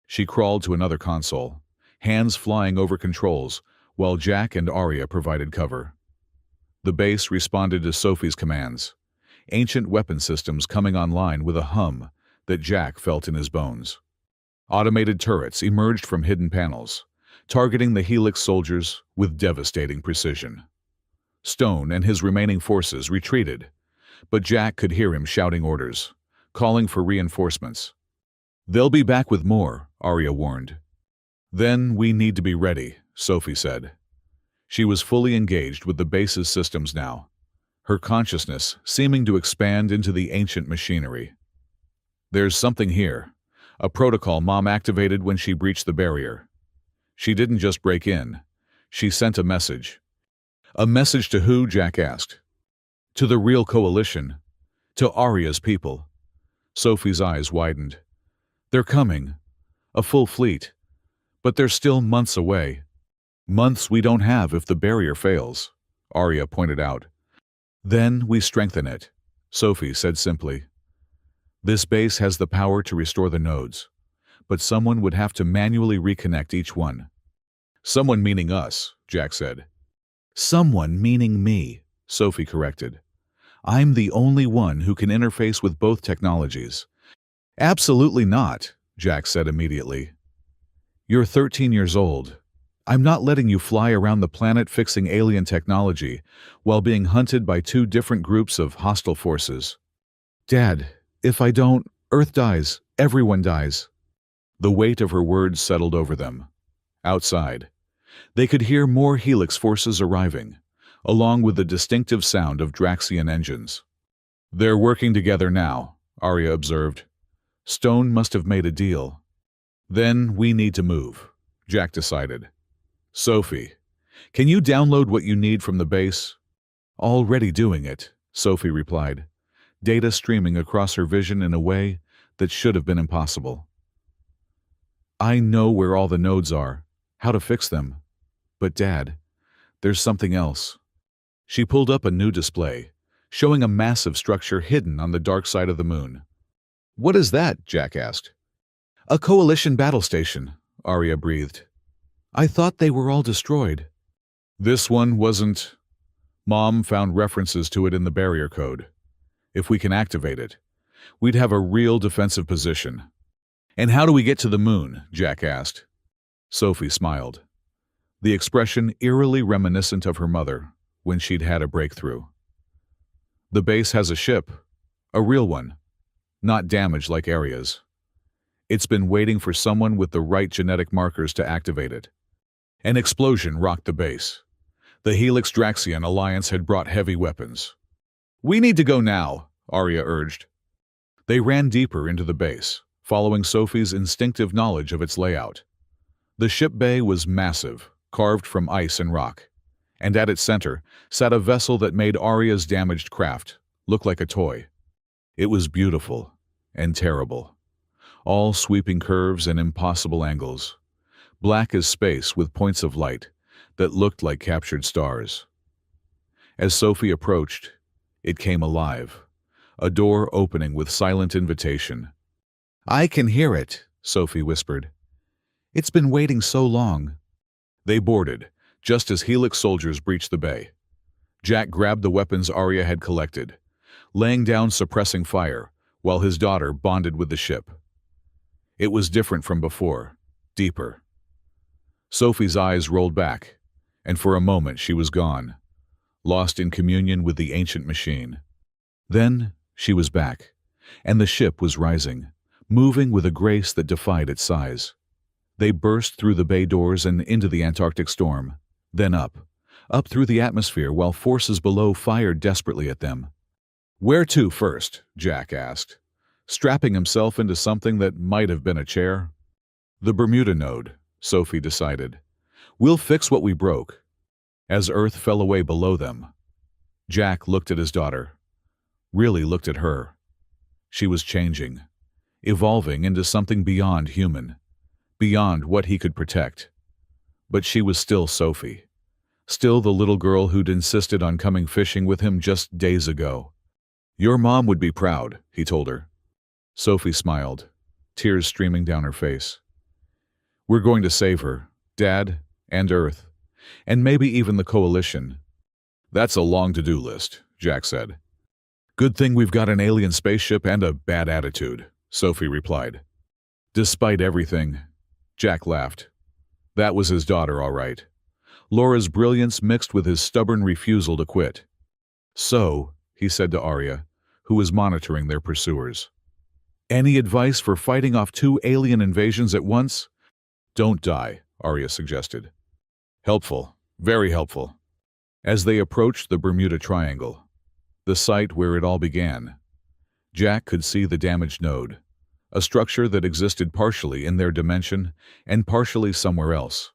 She crawled to another console, hands flying over controls, while Jack and Arya provided cover. The base responded to Sophie's commands, ancient weapon systems coming online with a hum that Jack felt in his bones. Automated turrets emerged from hidden panels, targeting the Helix soldiers with devastating precision. Stone and his remaining forces retreated, but Jack could hear him shouting orders, calling for reinforcements. "They'll be back with more," Arya warned. "Then we need to be ready," Sophie said. She was fully engaged with the base's systems now, her consciousness seeming to expand into the ancient machinery. "There's something here, a protocol Mom activated when she breached the barrier. She didn't just break in, she sent a message." "A message to who?" Jack asked. "To the real coalition. To Arya's people." Sophie's eyes widened. "They're coming. A full fleet. But they're still months away." "Months we don't have if the barrier fails," Arya pointed out. "Then we strengthen it," Sophie said simply. "This base has the power to restore the nodes, but someone would have to manually reconnect each one." "Someone meaning us," Jack said. "Someone meaning me," Sophie corrected. "I'm the only one who can interface with both technologies." "Absolutely not," Jack said immediately. "You're 13 years old. I'm not letting you fly around the planet fixing alien technology while being hunted by two different groups of hostile forces." "Dad, if I don't, Earth dies. Everyone dies." The weight of her words settled over them. Outside, they could hear more Helix forces arriving, along with the distinctive sound of Draxian engines. "They're working together now," Arya observed. "Stone must have made a deal." "Then we need to move," Jack decided. "Sophie, can you download what you need from the base?" "Already doing it," Sophie replied, data streaming across her vision in a way that should have been impossible. "I know where all the nodes are, how to fix them. But Dad, there's something else." She pulled up a new display, showing a massive structure hidden on the dark side of the moon. "What is that?" Jack asked. "A coalition battle station," Arya breathed. "I thought they were all destroyed." "This one wasn't. Mom found references to it in the barrier code. If we can activate it, we'd have a real defensive position." "And how do we get to the moon?" Jack asked. Sophie smiled, the expression eerily reminiscent of her mother when she'd had a breakthrough. "The base has a ship, a real one, not damaged like Arya's. It's been waiting for someone with the right genetic markers to activate it." An explosion rocked the base. The Helix Draxian alliance had brought heavy weapons. "We need to go now," Arya urged. They ran deeper into the base, following Sophie's instinctive knowledge of its layout. The ship bay was massive, carved from ice and rock, and at its center sat a vessel that made Arya's damaged craft look like a toy. It was beautiful and terrible, all sweeping curves and impossible angles, black as space with points of light that looked like captured stars. As Sophie approached, it came alive, a door opening with silent invitation. "I can hear it," Sophie whispered. "It's been waiting so long." They boarded, just as Helix soldiers breached the bay. Jack grabbed the weapons Arya had collected, laying down suppressing fire, while his daughter bonded with the ship. It was different from before, deeper. Sophie's eyes rolled back, and for a moment she was gone, lost in communion with the ancient machine. Then she was back, and the ship was rising, moving with a grace that defied its size. They burst through the bay doors and into the Antarctic storm, then up through the atmosphere while forces below fired desperately at them. "Where to first?" Jack asked, strapping himself into something that might have been a chair. "The Bermuda node," Sophie decided. "We'll fix what we broke." As Earth fell away below them, Jack looked at his daughter, really looked at her. She was changing, evolving into something beyond human, beyond what he could protect. But she was still Sophie, still the little girl who'd insisted on coming fishing with him just days ago. "Your mom would be proud," he told her. Sophie smiled, tears streaming down her face. "We're going to save her, Dad, and Earth, and maybe even the Coalition." "That's a long to-do list," Jack said. "Good thing we've got an alien spaceship and a bad attitude," Sophie replied. "Despite everything," Jack laughed. That was his daughter, all right. Laura's brilliance mixed with his stubborn refusal to quit. So, he said to Arya, who was monitoring their pursuers. Any advice for fighting off 2 alien invasions at once? Don't die, Arya suggested. Helpful, very helpful. As they approached the Bermuda Triangle, the site where it all began, Jack could see the damaged node, a structure that existed partially in their dimension and partially somewhere else.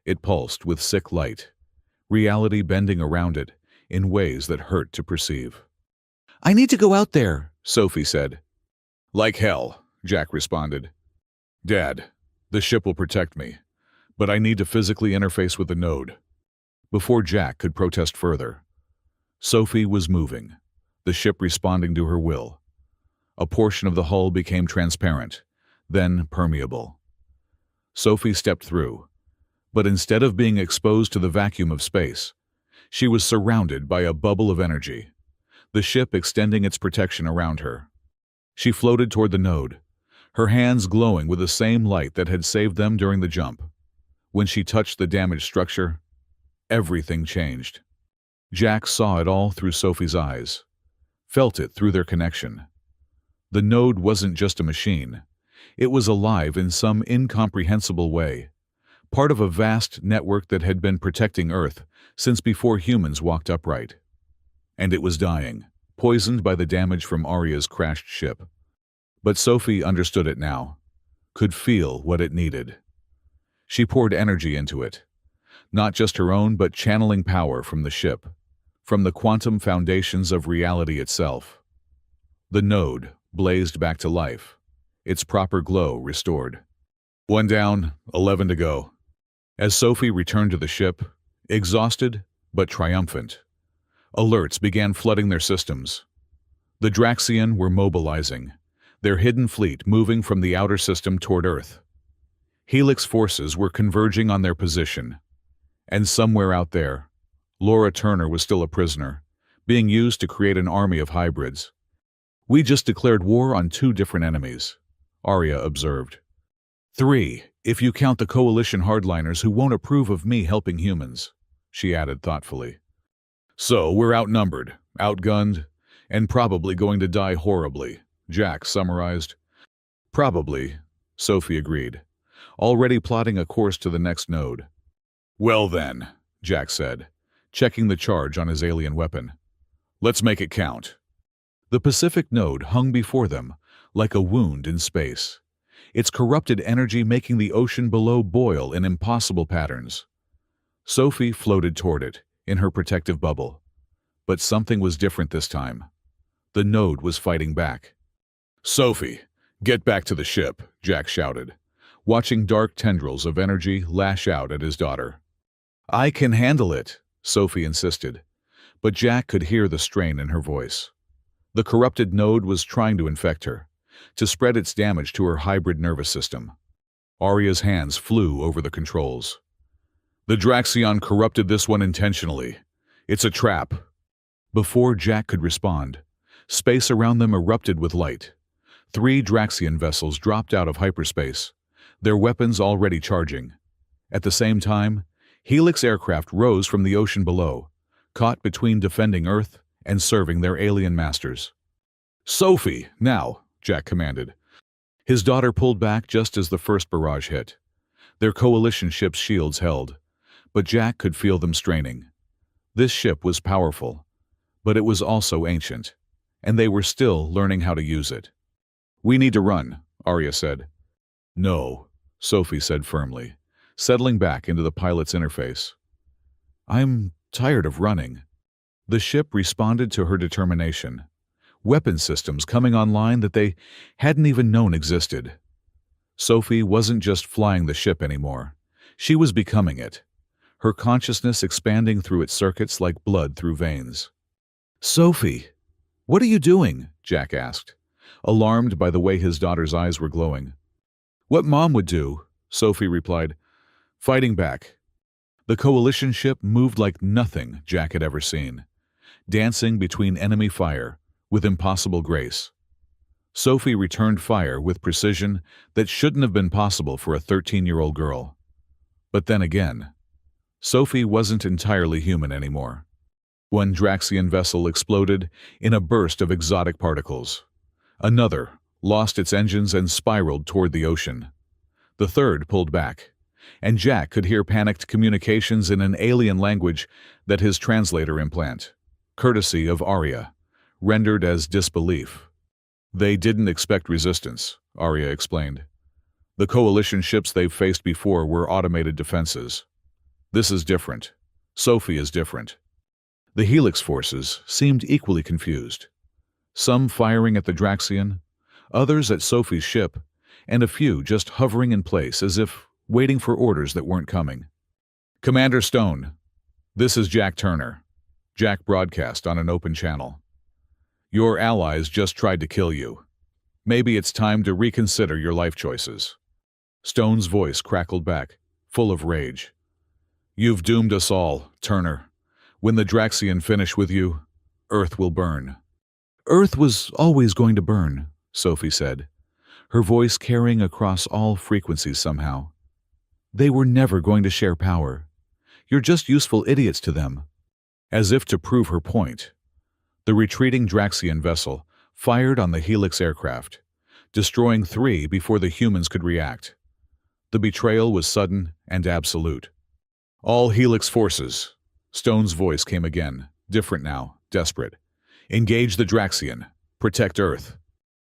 It pulsed with sick light, reality bending around it in ways that hurt to perceive. I need to go out there, Sophie said. Like hell, Jack responded. Dad, the ship will protect me, but I need to physically interface with the node. Before Jack could protest further, Sophie was moving, the ship responding to her will. A portion of the hull became transparent, then permeable. Sophie stepped through, but instead of being exposed to the vacuum of space, she was surrounded by a bubble of energy, the ship extending its protection around her. She floated toward the node, her hands glowing with the same light that had saved them during the jump. When she touched the damaged structure, everything changed. Jack saw it all through Sophie's eyes, felt it through their connection. The node wasn't just a machine. It was alive in some incomprehensible way, part of a vast network that had been protecting Earth since before humans walked upright. And it was dying, poisoned by the damage from Arya's crashed ship. But Sophie understood it now, could feel what it needed. She poured energy into it, not just her own but channeling power from the ship, from the quantum foundations of reality itself. The node blazed back to life, its proper glow restored. 1 down, 11 to go. As Sophie returned to the ship, exhausted but triumphant, alerts began flooding their systems. The Draxian were mobilizing, their hidden fleet moving from the outer system toward Earth. Helix forces were converging on their position, and somewhere out there, Laura Turner was still a prisoner, being used to create an army of hybrids. We just declared war on 2 different enemies, Arya observed. 3, if you count the coalition hardliners who won't approve of me helping humans, she added thoughtfully. So we're outnumbered, outgunned, and probably going to die horribly, Jack summarized. Probably, Sophie agreed, already plotting a course to the next node. Well then, Jack said, checking the charge on his alien weapon. Let's make it count. The Pacific node hung before them, like a wound in space, its corrupted energy making the ocean below boil in impossible patterns. Sophie floated toward it, in her protective bubble. But something was different this time. The node was fighting back. Sophie, get back to the ship, Jack shouted, watching dark tendrils of energy lash out at his daughter. I can handle it, Sophie insisted, but Jack could hear the strain in her voice. The corrupted node was trying to infect her, to spread its damage to her hybrid nervous system. Arya's hands flew over the controls. The Draxion corrupted this one intentionally. It's a trap. Before Jack could respond, space around them erupted with light. 3 Draxion vessels dropped out of hyperspace, their weapons already charging. At the same time, Helix aircraft rose from the ocean below, caught between defending Earth and serving their alien masters. Sophie, now, Jack commanded. His daughter pulled back just as the first barrage hit. Their coalition ship's shields held, but Jack could feel them straining. This ship was powerful, but it was also ancient, and they were still learning how to use it. We need to run, Arya said. No, Sophie said firmly, settling back into the pilot's interface. I'm tired of running. The ship responded to her determination, weapon systems coming online that they hadn't even known existed. Sophie wasn't just flying the ship anymore. She was becoming it, her consciousness expanding through its circuits like blood through veins. Sophie, what are you doing? Jack asked, alarmed by the way his daughter's eyes were glowing. What Mom would do, Sophie replied, fighting back. The coalition ship moved like nothing Jack had ever seen, dancing between enemy fire with impossible grace. Sophie returned fire with precision that shouldn't have been possible for a 13-year-old girl. But then again, Sophie wasn't entirely human anymore. One Draxian vessel exploded in a burst of exotic particles. Another lost its engines and spiraled toward the ocean. The third pulled back, and Jack could hear panicked communications in an alien language that his translator implant, courtesy of Arya, rendered as disbelief. They didn't expect resistance, Arya explained. The coalition ships they've faced before were automated defenses. This is different. Sophie is different. The Helix forces seemed equally confused. Some firing at the Draxian, others at Sophie's ship, and a few just hovering in place as if waiting for orders that weren't coming. "Commander Stone, this is Jack Turner." Jack broadcast on an open channel. "Your allies just tried to kill you. Maybe it's time to reconsider your life choices." Stone's voice crackled back, full of rage. "You've doomed us all, Turner. When the Draxian finish with you, Earth will burn." "Earth was always going to burn," Sophie said, her voice carrying across all frequencies somehow. "They were never going to share power. You're just useful idiots to them." As if to prove her point, the retreating Draxian vessel fired on the Helix aircraft, destroying 3 before the humans could react. The betrayal was sudden and absolute. "All Helix forces," Stone's voice came again, different now, desperate. "Engage the Draxian. Protect Earth."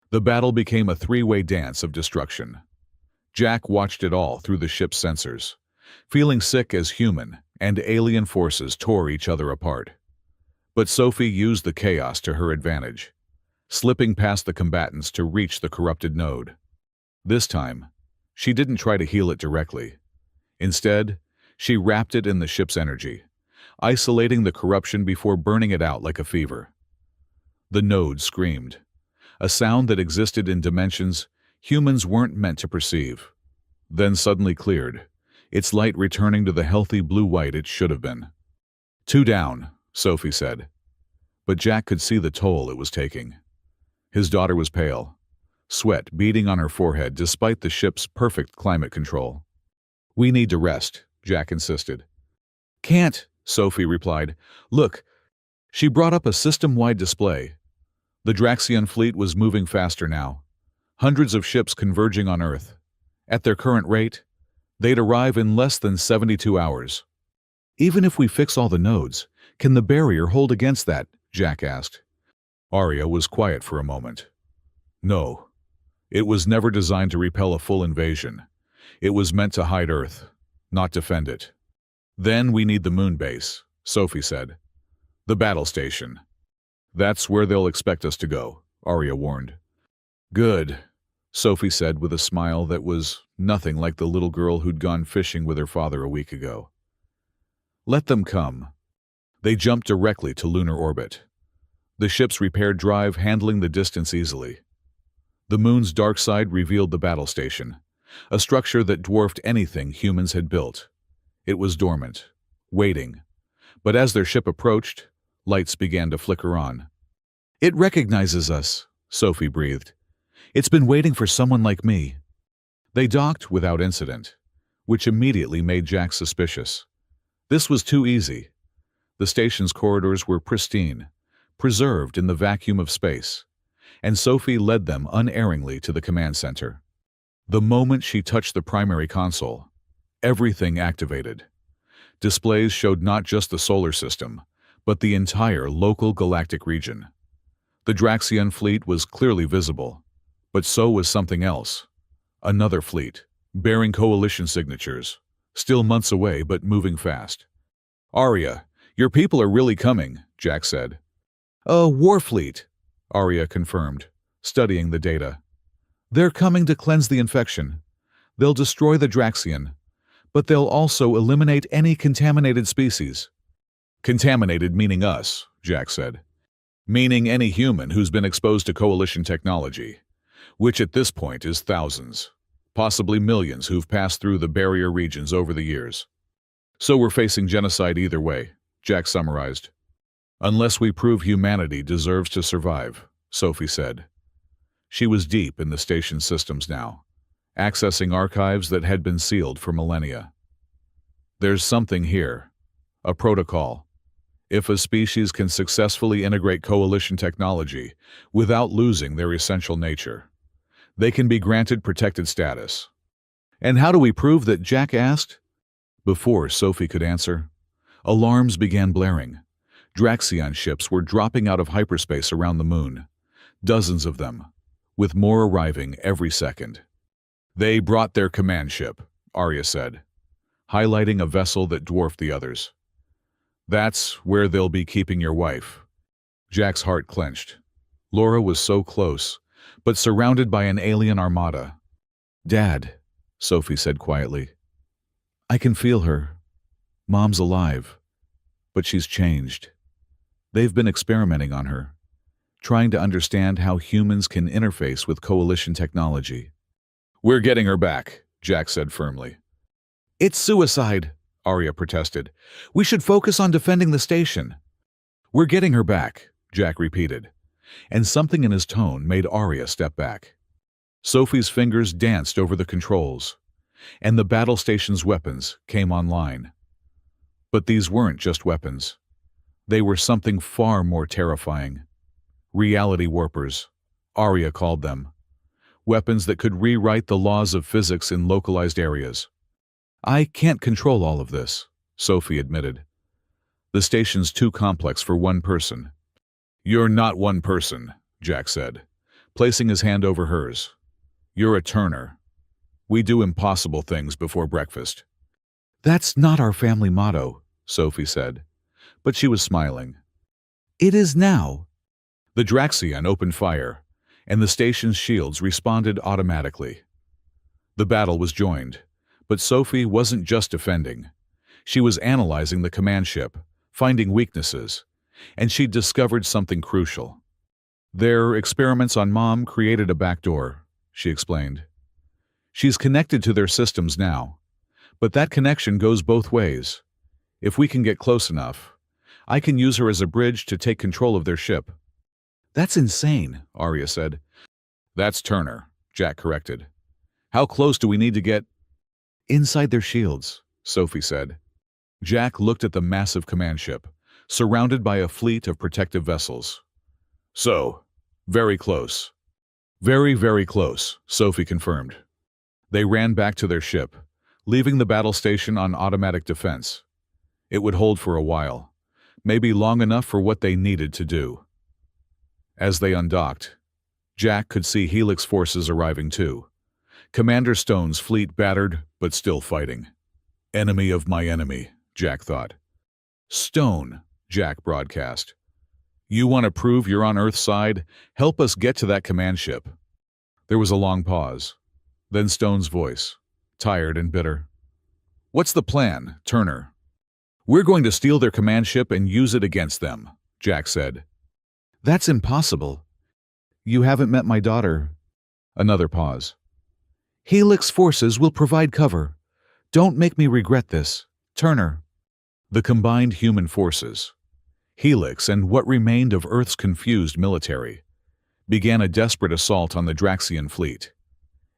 The battle became a 3-way dance of destruction. Jack watched it all through the ship's sensors, feeling sick as human and alien forces tore each other apart. But Sophie used the chaos to her advantage, slipping past the combatants to reach the corrupted node. This time, she didn't try to heal it directly. Instead, she wrapped it in the ship's energy, isolating the corruption before burning it out like a fever. The node screamed, a sound that existed in dimensions humans weren't meant to perceive, then suddenly cleared, its light returning to the healthy blue-white it should have been. "2 down," Sophie said. But Jack could see the toll it was taking. His daughter was pale, sweat beading on her forehead despite the ship's perfect climate control. "We need to rest," Jack insisted. "Can't," Sophie replied. "Look." She brought up a system-wide display. The Draxian fleet was moving faster now, hundreds of ships converging on Earth. At their current rate, they'd arrive in less than 72 hours. "Even if we fix all the nodes, can the barrier hold against that?" Jack asked. Arya was quiet for a moment. "No. It was never designed to repel a full invasion. It was meant to hide Earth, not defend it." "Then we need the moon base," Sophie said. "The battle station. That's where they'll expect us to go," Arya warned. "Good," Sophie said with a smile that was nothing like the little girl who'd gone fishing with her father a week ago. "Let them come." They jumped directly to lunar orbit, the ship's repair drive handling the distance easily. The moon's dark side revealed the battle station, a structure that dwarfed anything humans had built. It was dormant, waiting, but as their ship approached, lights began to flicker on. "It recognizes us," Sophie breathed. "It's been waiting for someone like me." They docked without incident, which immediately made Jack suspicious. This was too easy. The station's corridors were pristine, preserved in the vacuum of space, and Sophie led them unerringly to the command center. The moment she touched the primary console, everything activated. Displays showed not just the solar system, but the entire local galactic region. The Draxian fleet was clearly visible, but so was something else. Another fleet, bearing coalition signatures, still months away but moving fast. "Arya, your people are really coming," Jack said. "A war fleet," Arya confirmed, studying the data. "They're coming to cleanse the infection. They'll destroy the Draxian, but they'll also eliminate any contaminated species." "Contaminated meaning us," Jack said. "Meaning any human who's been exposed to coalition technology, which at this point is thousands, possibly millions who've passed through the barrier regions over the years. So we're facing genocide either way," Jack summarized. "Unless we prove humanity deserves to survive," Sophie said. She was deep in the station's systems now, accessing archives that had been sealed for millennia. There's something here. A protocol. If a species can successfully integrate coalition technology without losing their essential nature, they can be granted protected status. And how do we prove that? Jack asked. Before Sophie could answer, alarms began blaring. Draxion ships were dropping out of hyperspace around the moon, dozens of them, with more arriving every second. They brought their command ship, Arya said, highlighting a vessel that dwarfed the others. That's where they'll be keeping your wife. Jack's heart clenched. Laura was so close, but surrounded by an alien armada. Dad, Sophie said quietly. I can feel her. Mom's alive, but she's changed. They've been experimenting on her, trying to understand how humans can interface with coalition technology. We're getting her back, Jack said firmly. It's suicide, Arya protested. We should focus on defending the station. We're getting her back, Jack repeated, and something in his tone made Arya step back. Sophie's fingers danced over the controls, and the battle station's weapons came online. But these weren't just weapons. They were something far more terrifying. Reality warpers, Arya called them. Weapons that could rewrite the laws of physics in localized areas. I can't control all of this, Sophie admitted. The station's too complex for one person. You're not one person, Jack said, placing his hand over hers. You're a Turner. We do impossible things before breakfast. That's not our family motto, Sophie said, but she was smiling. It is now. The Draxion opened fire, and the station's shields responded automatically. The battle was joined, but Sophie wasn't just defending. She was analyzing the command ship, finding weaknesses, and she'd discovered something crucial. Their experiments on Mom created a backdoor, she explained. She's connected to their systems now, but that connection goes both ways. If we can get close enough, I can use her as a bridge to take control of their ship. That's insane, Arya said. That's Turner, Jack corrected. How close do we need to get? Inside their shields, Sophie said. Jack looked at the massive command ship, surrounded by a fleet of protective vessels. So, very close. Very, very close, Sophie confirmed. They ran back to their ship, leaving the battle station on automatic defense. It would hold for a while, maybe long enough for what they needed to do. As they undocked, Jack could see Helix forces arriving too. Commander Stone's fleet battered, but still fighting. Enemy of my enemy, Jack thought. Stone, Jack broadcast. You want to prove you're on Earth's side? Help us get to that command ship. There was a long pause. Then Stone's voice, tired and bitter. What's the plan, Turner? We're going to steal their command ship and use it against them, Jack said. That's impossible. You haven't met my daughter. Another pause. Helix forces will provide cover. Don't make me regret this, Turner. The combined human forces, Helix and what remained of Earth's confused military, began a desperate assault on the Draxion fleet.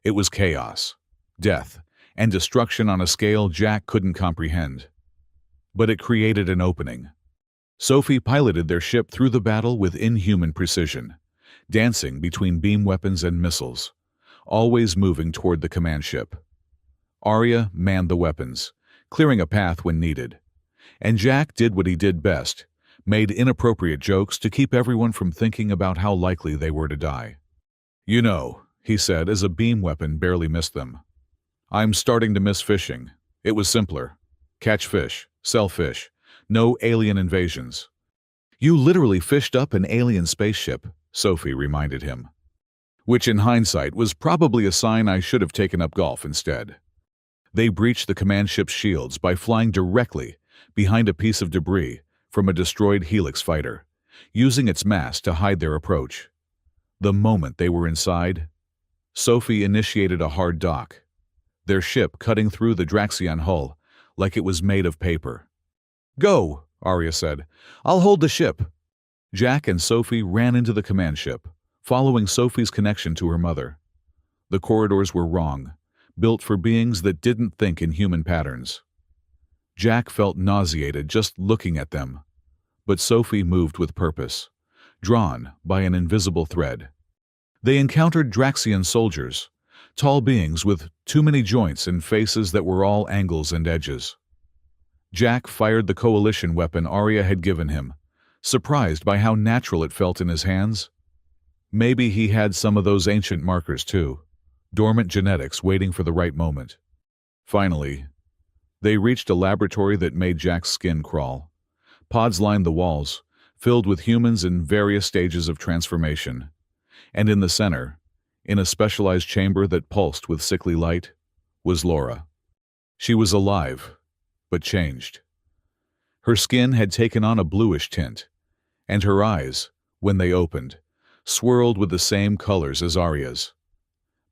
It was chaos, death, and destruction on a scale Jack couldn't comprehend. But it created an opening. Sophie piloted their ship through the battle with inhuman precision, dancing between beam weapons and missiles, always moving toward the command ship. Arya manned the weapons, clearing a path when needed. And Jack did what he did best, made inappropriate jokes to keep everyone from thinking about how likely they were to die. You know, he said as a beam weapon barely missed them. I'm starting to miss fishing. It was simpler. Catch fish, sell fish, no alien invasions. You literally fished up an alien spaceship, Sophie reminded him. Which in hindsight was probably a sign I should have taken up golf instead. They breached the command ship's shields by flying directly behind a piece of debris from a destroyed Helix fighter, using its mass to hide their approach. The moment they were inside, Sophie initiated a hard dock, their ship cutting through the Draxion hull like it was made of paper. Go, Arya said. I'll hold the ship. Jack and Sophie ran into the command ship, following Sophie's connection to her mother. The corridors were wrong, built for beings that didn't think in human patterns. Jack felt nauseated just looking at them, but Sophie moved with purpose, drawn by an invisible thread. They encountered Draxian soldiers, tall beings with too many joints and faces that were all angles and edges. Jack fired the coalition weapon Arya had given him, surprised by how natural it felt in his hands. Maybe he had some of those ancient markers too, dormant genetics waiting for the right moment. Finally, they reached a laboratory that made Jack's skin crawl. Pods lined the walls, filled with humans in various stages of transformation. And in the center, in a specialized chamber that pulsed with sickly light, was Laura. She was alive, but changed. Her skin had taken on a bluish tint, and her eyes, when they opened, swirled with the same colors as Arya's.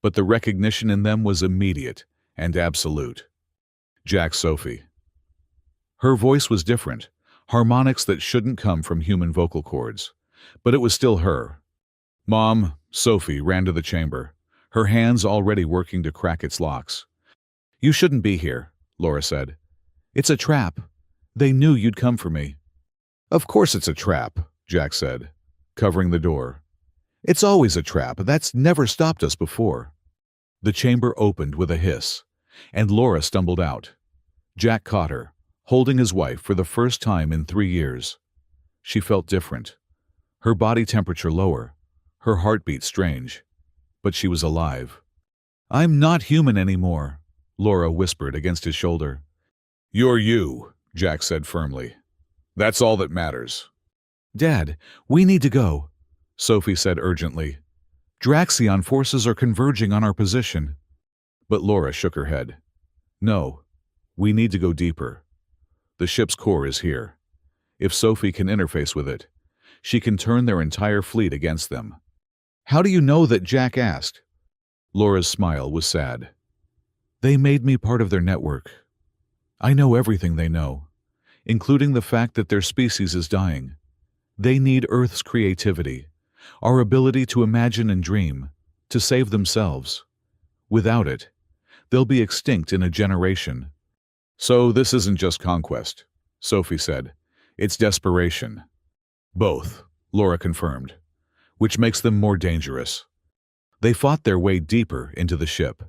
But the recognition in them was immediate and absolute. Jack Sophie. Her voice was different, harmonics that shouldn't come from human vocal cords, but it was still her. Mom, Sophie ran to the chamber, her hands already working to crack its locks. You shouldn't be here, Laura said. It's a trap. They knew you'd come for me. Of course it's a trap, Jack said, covering the door. It's always a trap. That's never stopped us before. The chamber opened with a hiss, and Laura stumbled out. Jack caught her, holding his wife for the first time in 3 years. She felt different. Her body temperature lower, her heartbeat strange. But she was alive. I'm not human anymore, Laura whispered against his shoulder. You're you, Jack said firmly. That's all that matters. Dad, we need to go, Sophie said urgently. Draxion forces are converging on our position. But Laura shook her head. No, we need to go deeper. The ship's core is here. If Sophie can interface with it, she can turn their entire fleet against them. How do you know that? Jack asked. Laura's smile was sad. They made me part of their network. I know everything they know, including the fact that their species is dying. They need Earth's creativity, our ability to imagine and dream, to save themselves. Without it, they'll be extinct in a generation. So this isn't just conquest, Sophie said. It's desperation. Both, Laura confirmed, which makes them more dangerous. They fought their way deeper into the ship.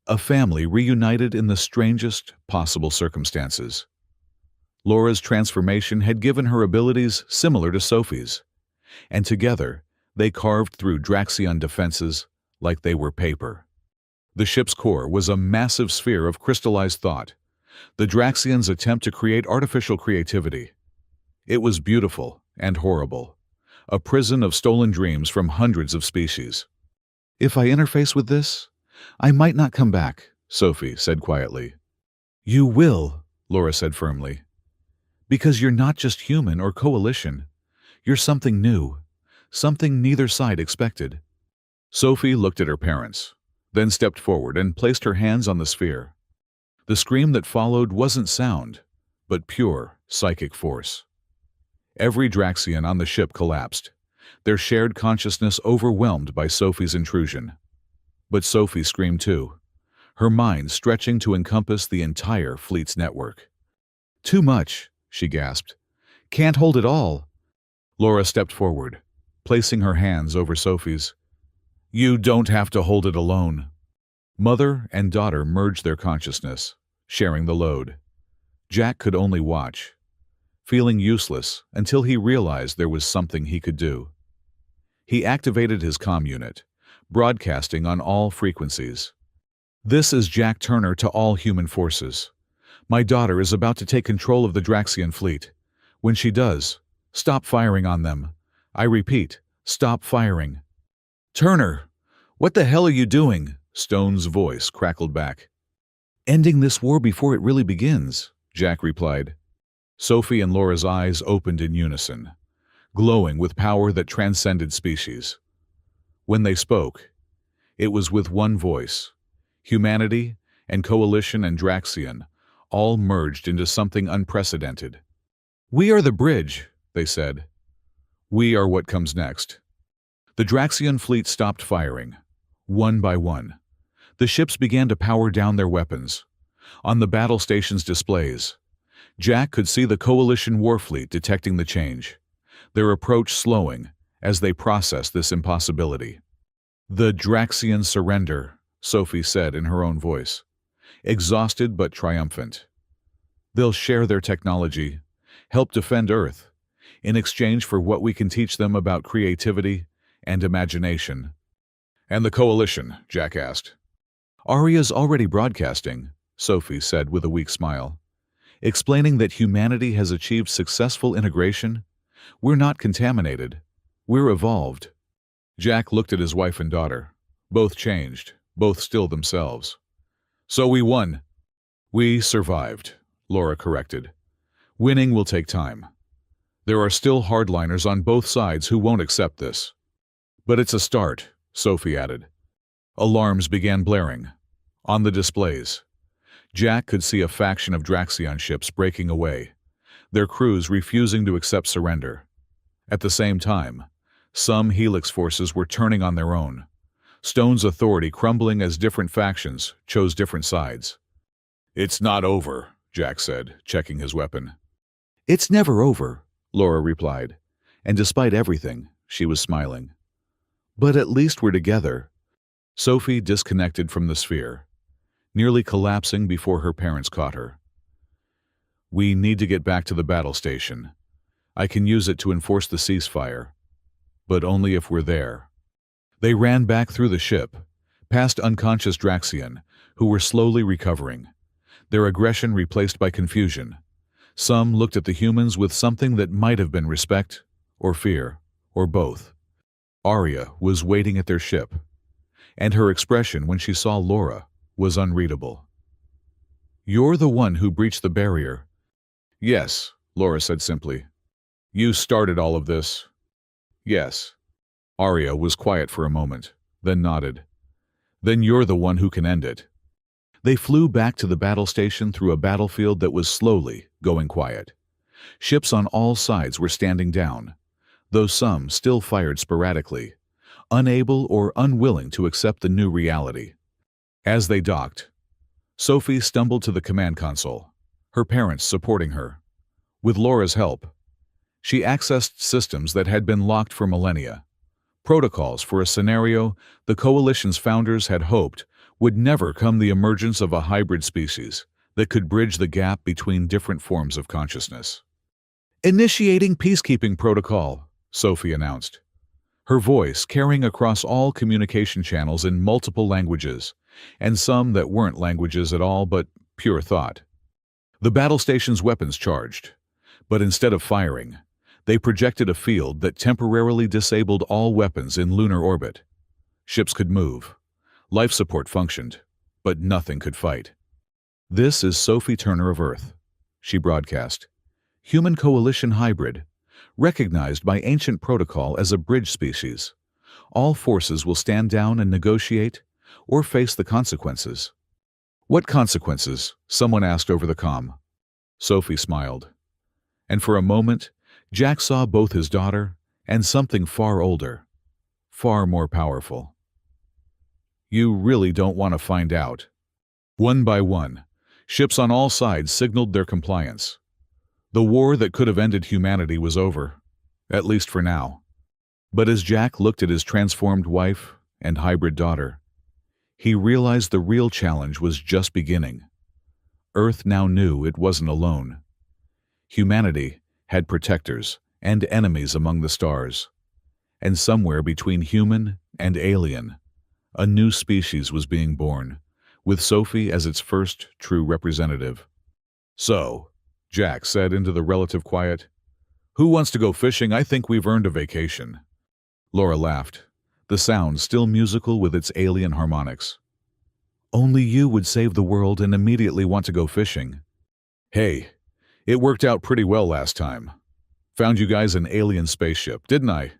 A family reunited in the strangest possible circumstances. Laura's transformation had given her abilities similar to Sophie's, and together they carved through Draxion defenses like they were paper. The ship's core was a massive sphere of crystallized thought, the Draxions' attempt to create artificial creativity. It was beautiful and horrible, a prison of stolen dreams from hundreds of species. If I interface with this, I might not come back, Sophie said quietly. You will, Laura said firmly. Because you're not just human or coalition. You're something new, something neither side expected. Sophie looked at her parents, then stepped forward and placed her hands on the sphere. The scream that followed wasn't sound, but pure psychic force. Every Draxion on the ship collapsed, their shared consciousness overwhelmed by Sophie's intrusion. But Sophie screamed too, her mind stretching to encompass the entire fleet's network. Too much, she gasped. Can't hold it all. Laura stepped forward, placing her hands over Sophie's. You don't have to hold it alone. Mother and daughter merged their consciousness, sharing the load. Jack could only watch, feeling useless until he realized there was something he could do. He activated his comm unit, broadcasting on all frequencies. This is Jack Turner to all human forces. My daughter is about to take control of the Draxion fleet. When she does, stop firing on them. I repeat, stop firing. Turner, what the hell are you doing? Stone's voice crackled back. Ending this war before it really begins, Jack replied. Sophie and Laura's eyes opened in unison, glowing with power that transcended species. When they spoke, it was with one voice. Humanity and Coalition and Draxion all merged into something unprecedented. We are the bridge, they said. We are what comes next. The Draxion fleet stopped firing, one by one. The ships began to power down their weapons. On the battle station's displays, Jack could see the Coalition warfleet detecting the change, their approach slowing as they processed this impossibility. "The Draxian surrender," Sophie said in her own voice, exhausted but triumphant. "They'll share their technology, help defend Earth, in exchange for what we can teach them about creativity and imagination." "And the Coalition?" Jack asked. "Arya's already broadcasting," Sophie said with a weak smile, "explaining that humanity has achieved successful integration. We're not contaminated. We're evolved." Jack looked at his wife and daughter. Both changed, both still themselves. "So we won." "We survived," Laura corrected. "Winning will take time. There are still hardliners on both sides who won't accept this." "But it's a start," Sophie added. Alarms began blaring. On the displays, Jack could see a faction of Draxion ships breaking away, their crews refusing to accept surrender. At the same time, some Helix forces were turning on their own, Stone's authority crumbling as different factions chose different sides. "It's not over," Jack said, checking his weapon. "It's never over," Laura replied, and despite everything, she was smiling. "But at least we're together." Sophie disconnected from the sphere, nearly collapsing before her parents caught her. "We need to get back to the battle station. I can use it to enforce the ceasefire, but only if we're there." They ran back through the ship, past unconscious Draxion, who were slowly recovering, their aggression replaced by confusion. Some looked at the humans with something that might have been respect, or fear, or both. Arya was waiting at their ship, and her expression when she saw Laura was unreadable. "You're the one who breached the barrier." "Yes," Laura said simply. "You started all of this." "Yes." Arya was quiet for a moment, then nodded. "Then you're the one who can end it." They flew back to the battle station through a battlefield that was slowly going quiet. Ships on all sides were standing down, though some still fired sporadically, unable or unwilling to accept the new reality. As they docked, Sophie stumbled to the command console, her parents supporting her. With Laura's help, she accessed systems that had been locked for millennia, protocols for a scenario the Coalition's founders had hoped would never come: the emergence of a hybrid species that could bridge the gap between different forms of consciousness. "Initiating peacekeeping protocol," Sophie announced, her voice carrying across all communication channels in multiple languages, and some that weren't languages at all but pure thought. The battle station's weapons charged, but instead of firing, they projected a field that temporarily disabled all weapons in lunar orbit. Ships could move, life support functioned, but nothing could fight. "This is Sophie Turner of Earth," she broadcast. "Human Coalition hybrid, recognized by ancient protocol as a bridge species. All forces will stand down and negotiate, or face the consequences." "What consequences?" someone asked over the comm. Sophie smiled. And for a moment, Jack saw both his daughter and something far older, far more powerful. "You really don't want to find out." One by one, ships on all sides signaled their compliance. The war that could have ended humanity was over, at least for now. But as Jack looked at his transformed wife and hybrid daughter, he realized the real challenge was just beginning. Earth now knew it wasn't alone. Humanity had protectors and enemies among the stars. And somewhere between human and alien, a new species was being born, with Sophie as its first true representative. "So," Jack said into the relative quiet, "who wants to go fishing? I think we've earned a vacation." Laura laughed, the sound still musical with its alien harmonics. "Only you would save the world and immediately want to go fishing." "Hey, it worked out pretty well last time. Found you guys an alien spaceship, didn't I?"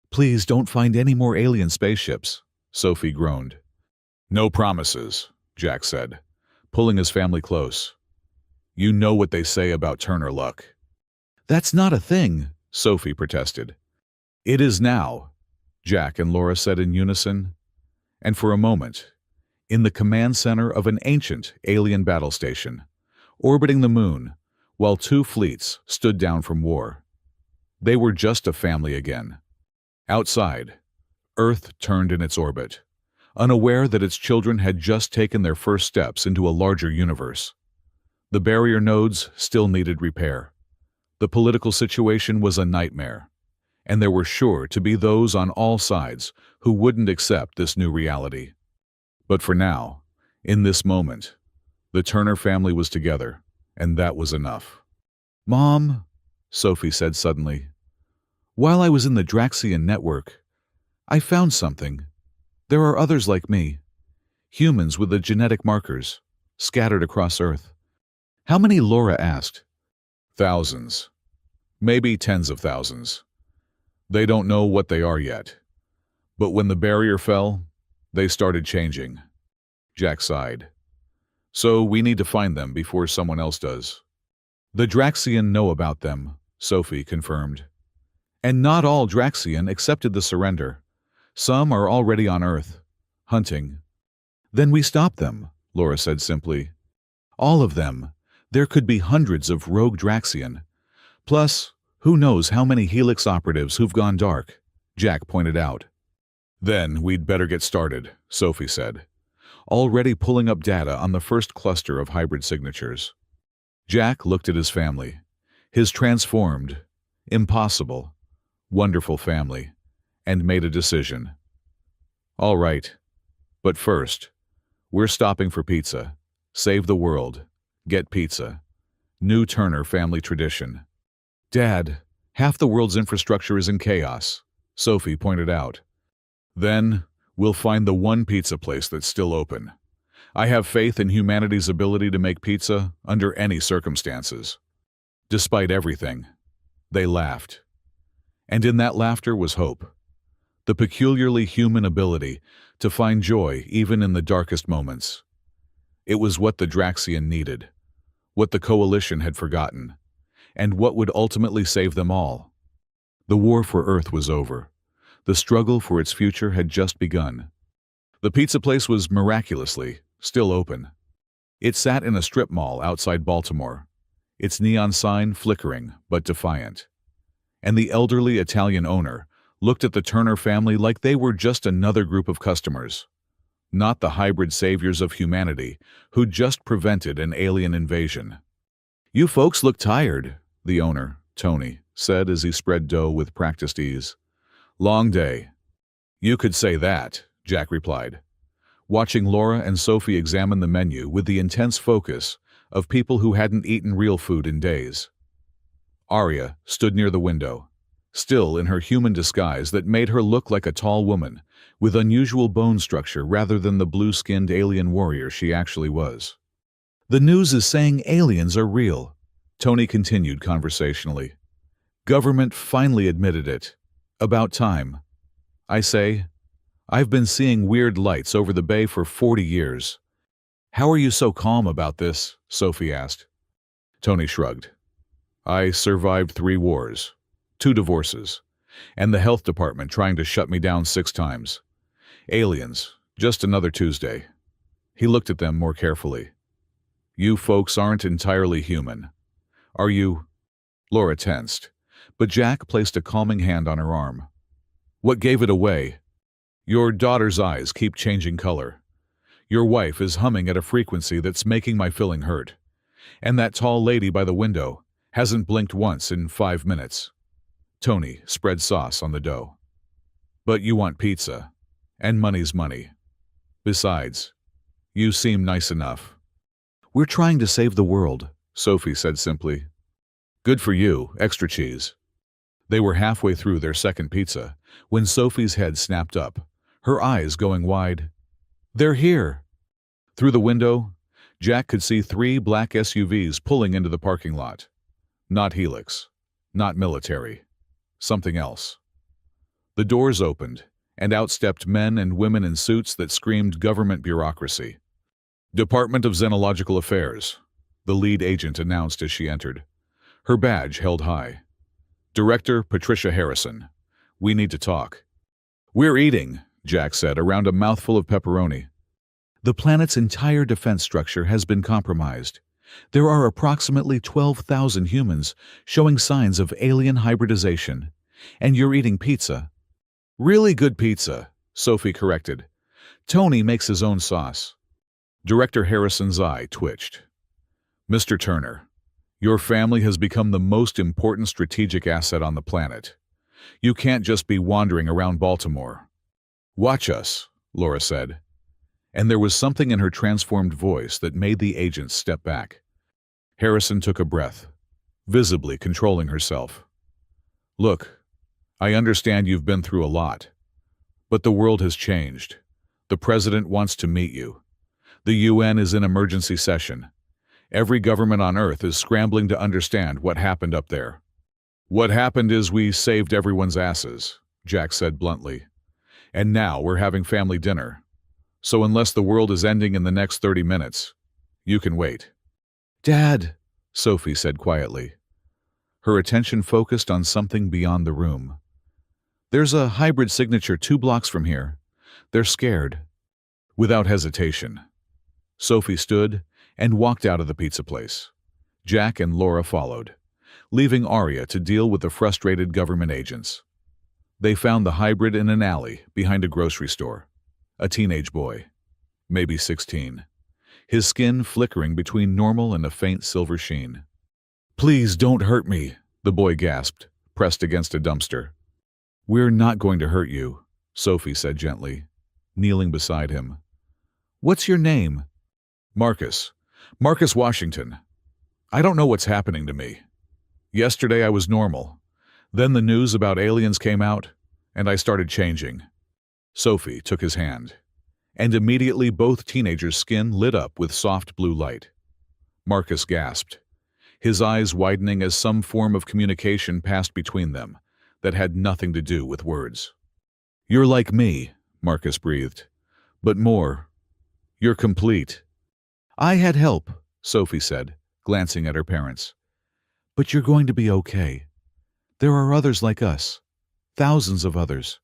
"Please don't find any more alien spaceships," Sophie groaned. "No promises," Jack said, pulling his family close. "You know what they say about Turner luck." "That's not a thing," Sophie protested. "It is now," Jack and Laura said in unison. And for a moment, in the command center of an ancient alien battle station, orbiting the moon, while two fleets stood down from war. They were just a family again. Outside, Earth turned in its orbit, unaware that its children had just taken their first steps into a larger universe. The barrier nodes still needed repair. The political situation was a nightmare, and there were sure to be those on all sides who wouldn't accept this new reality. But for now, in this moment, the Turner family was together, and that was enough. "Mom," Sophie said suddenly, "while I was in the Draxian network, I found something. There are others like me, humans with the genetic markers, scattered across Earth." "How many?" Laura asked. "Thousands. Maybe tens of thousands. They don't know what they are yet. But when the barrier fell, they started changing." Jack sighed. "So we need to find them before someone else does." "The Draxian know about them," Sophie confirmed. "And not all Draxian accepted the surrender. Some are already on Earth, hunting." "Then we stop them," Laura said simply. "All of them. There could be hundreds of rogue Draxian. Plus, who knows how many Helix operatives who've gone dark," Jack pointed out. "Then we'd better get started," Sophie said, already pulling up data on the first cluster of hybrid signatures. Jack looked at his family, his transformed, impossible, wonderful family, and made a decision. "All right, but first, we're stopping for pizza. Save the world. Get pizza. New Turner family tradition." "Dad, half the world's infrastructure is in chaos," Sophie pointed out. "Then we'll find the one pizza place that's still open. I have faith in humanity's ability to make pizza under any circumstances." Despite everything, they laughed. And in that laughter was hope. The peculiarly human ability to find joy even in the darkest moments. It was what the Draxian needed, what the Coalition had forgotten, and what would ultimately save them all. The war for Earth was over. The struggle for its future had just begun. The pizza place was miraculously still open. It sat in a strip mall outside Baltimore, its neon sign flickering but defiant. And the elderly Italian owner looked at the Turner family like they were just another group of customers, not the hybrid saviors of humanity who'd just prevented an alien invasion. "You folks look tired," the owner, Tony, said as he spread dough with practiced ease. "Long day." "You could say that," Jack replied, watching Laura and Sophie examine the menu with the intense focus of people who hadn't eaten real food in days. Arya stood near the window, still in her human disguise that made her look like a tall woman with unusual bone structure rather than the blue-skinned alien warrior she actually was. "The news is saying aliens are real," Tony continued conversationally. "Government finally admitted it. About time. I say, I've been seeing weird lights over the bay for 40 years. "How are you so calm about this?" Sophie asked. Tony shrugged. "I survived 3 wars, 2 divorces, and the health department trying to shut me down 6 times. Aliens, just another Tuesday." He looked at them more carefully. "You folks aren't entirely human. Are you?" Laura tensed, but Jack placed a calming hand on her arm. "What gave it away? Your daughter's eyes keep changing color. Your wife is humming at a frequency that's making my feeling hurt. And that tall lady by the window hasn't blinked once in 5 minutes." Tony spread sauce on the dough. "But you want pizza, and money's money. Besides, you seem nice enough." "We're trying to save the world," Sophie said simply. "Good for you, extra cheese." They were halfway through their second pizza when Sophie's head snapped up, her eyes going wide. "They're here!" Through the window, Jack could see 3 black SUVs pulling into the parking lot. Not Helix, not military, something else. The doors opened, and out stepped men and women in suits that screamed government bureaucracy. "Department of Xenological Affairs," the lead agent announced as she entered, her badge held high. "Director Patricia Harrison. We need to talk." "We're eating," Jack said around a mouthful of pepperoni. "The planet's entire defense structure has been compromised. There are approximately 12,000 humans showing signs of alien hybridization, and you're eating pizza. Really good pizza, Sophie corrected. Tony makes his own sauce. Director Harrison's eye twitched. Mr. Turner, your family has become the most important strategic asset on the planet. You can't just be wandering around Baltimore. Watch us, Laura said. And there was something in her transformed voice that made the agents step back. Harrison took a breath, visibly controlling herself. Look, I understand you've been through a lot, but the world has changed. The president wants to meet you. The UN is in emergency session. Every government on Earth is scrambling to understand what happened up there. What happened is we saved everyone's asses, Jack said bluntly. And now we're having family dinner. So unless the world is ending in the next 30 minutes, you can wait. Dad, Sophie said quietly. Her attention focused on something beyond the room. There's a hybrid signature 2 blocks from here. They're scared. Without hesitation, Sophie stood and walked out of the pizza place. Jack and Laura followed, leaving Arya to deal with the frustrated government agents. They found the hybrid in an alley behind a grocery store. A teenage boy, maybe 16, his skin flickering between normal and a faint silver sheen. Please don't hurt me, the boy gasped, pressed against a dumpster. We're not going to hurt you, Sophie said gently, kneeling beside him. What's your name? Marcus. Marcus Washington. I don't know what's happening to me. Yesterday I was normal. Then the news about aliens came out, and I started changing. Sophie took his hand, and immediately both teenagers' skin lit up with soft blue light. Marcus gasped, his eyes widening as some form of communication passed between them that had nothing to do with words. You're like me, Marcus breathed, but more. You're complete. I had help, Sophie said, glancing at her parents. But you're going to be okay. There are others like us, thousands of others.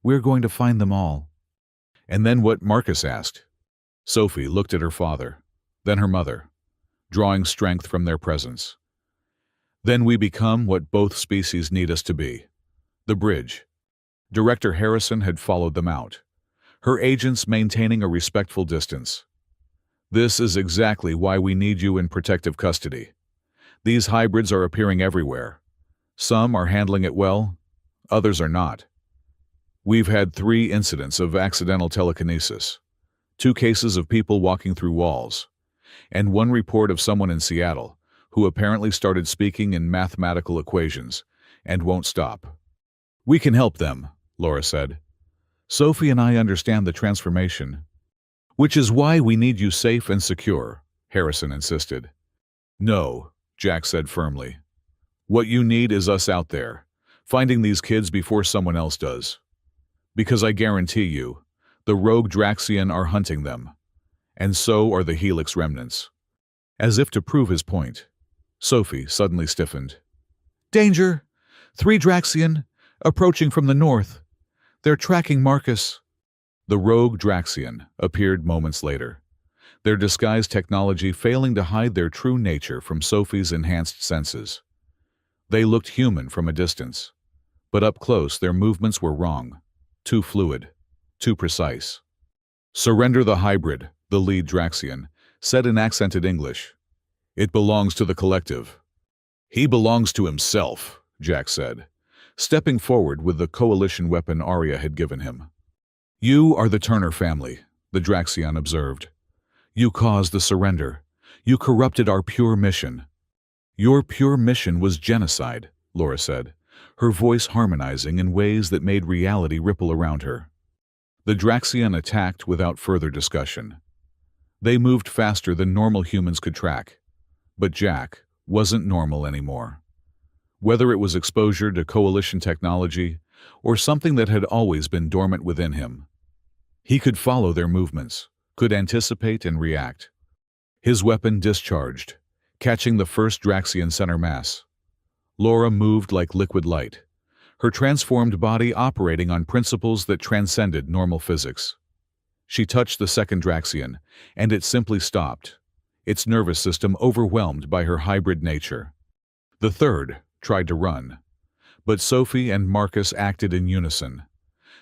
We're going to find them all. And then what? Marcus asked. Sophie looked at her father, then her mother, drawing strength from their presence. Then we become what both species need us to be. The bridge. Director Harrison had followed them out, her agents maintaining a respectful distance. This is exactly why we need you in protective custody. These hybrids are appearing everywhere. Some are handling it well, others are not. We've had 3 incidents of accidental telekinesis, 2 cases of people walking through walls, and 1 report of someone in Seattle who apparently started speaking in mathematical equations and won't stop. We can help them, Laura said. Sophie and I understand the transformation. Which is why we need you safe and secure, Harrison insisted. No, Jack said firmly. What you need is us out there, finding these kids before someone else does. Because I guarantee you, the rogue Draxian are hunting them, and so are the Helix remnants. As if to prove his point, Sophie suddenly stiffened. Danger! 3 Draxian, approaching from the north. They're tracking Marcus. The rogue Draxian appeared moments later, their disguise technology failing to hide their true nature from Sophie's enhanced senses. They looked human from a distance, but up close their movements were wrong, too fluid, too precise. Surrender the hybrid, the lead Draxian said in accented English. It belongs to the collective. He belongs to himself, Jack said, stepping forward with the coalition weapon Arya had given him. You are the Turner family, the Draxian observed. You caused the surrender. You corrupted our pure mission. Your pure mission was genocide, Laura said, her voice harmonizing in ways that made reality ripple around her. The Draxian attacked without further discussion. They moved faster than normal humans could track. But Jack wasn't normal anymore. Whether it was exposure to coalition technology or something that had always been dormant within him, he could follow their movements, could anticipate and react. His weapon discharged, catching the first Draxian center mass. Laura moved like liquid light, her transformed body operating on principles that transcended normal physics. She touched the second Draxian, and it simply stopped, its nervous system overwhelmed by her hybrid nature. The third tried to run, but Sophie and Marcus acted in unison,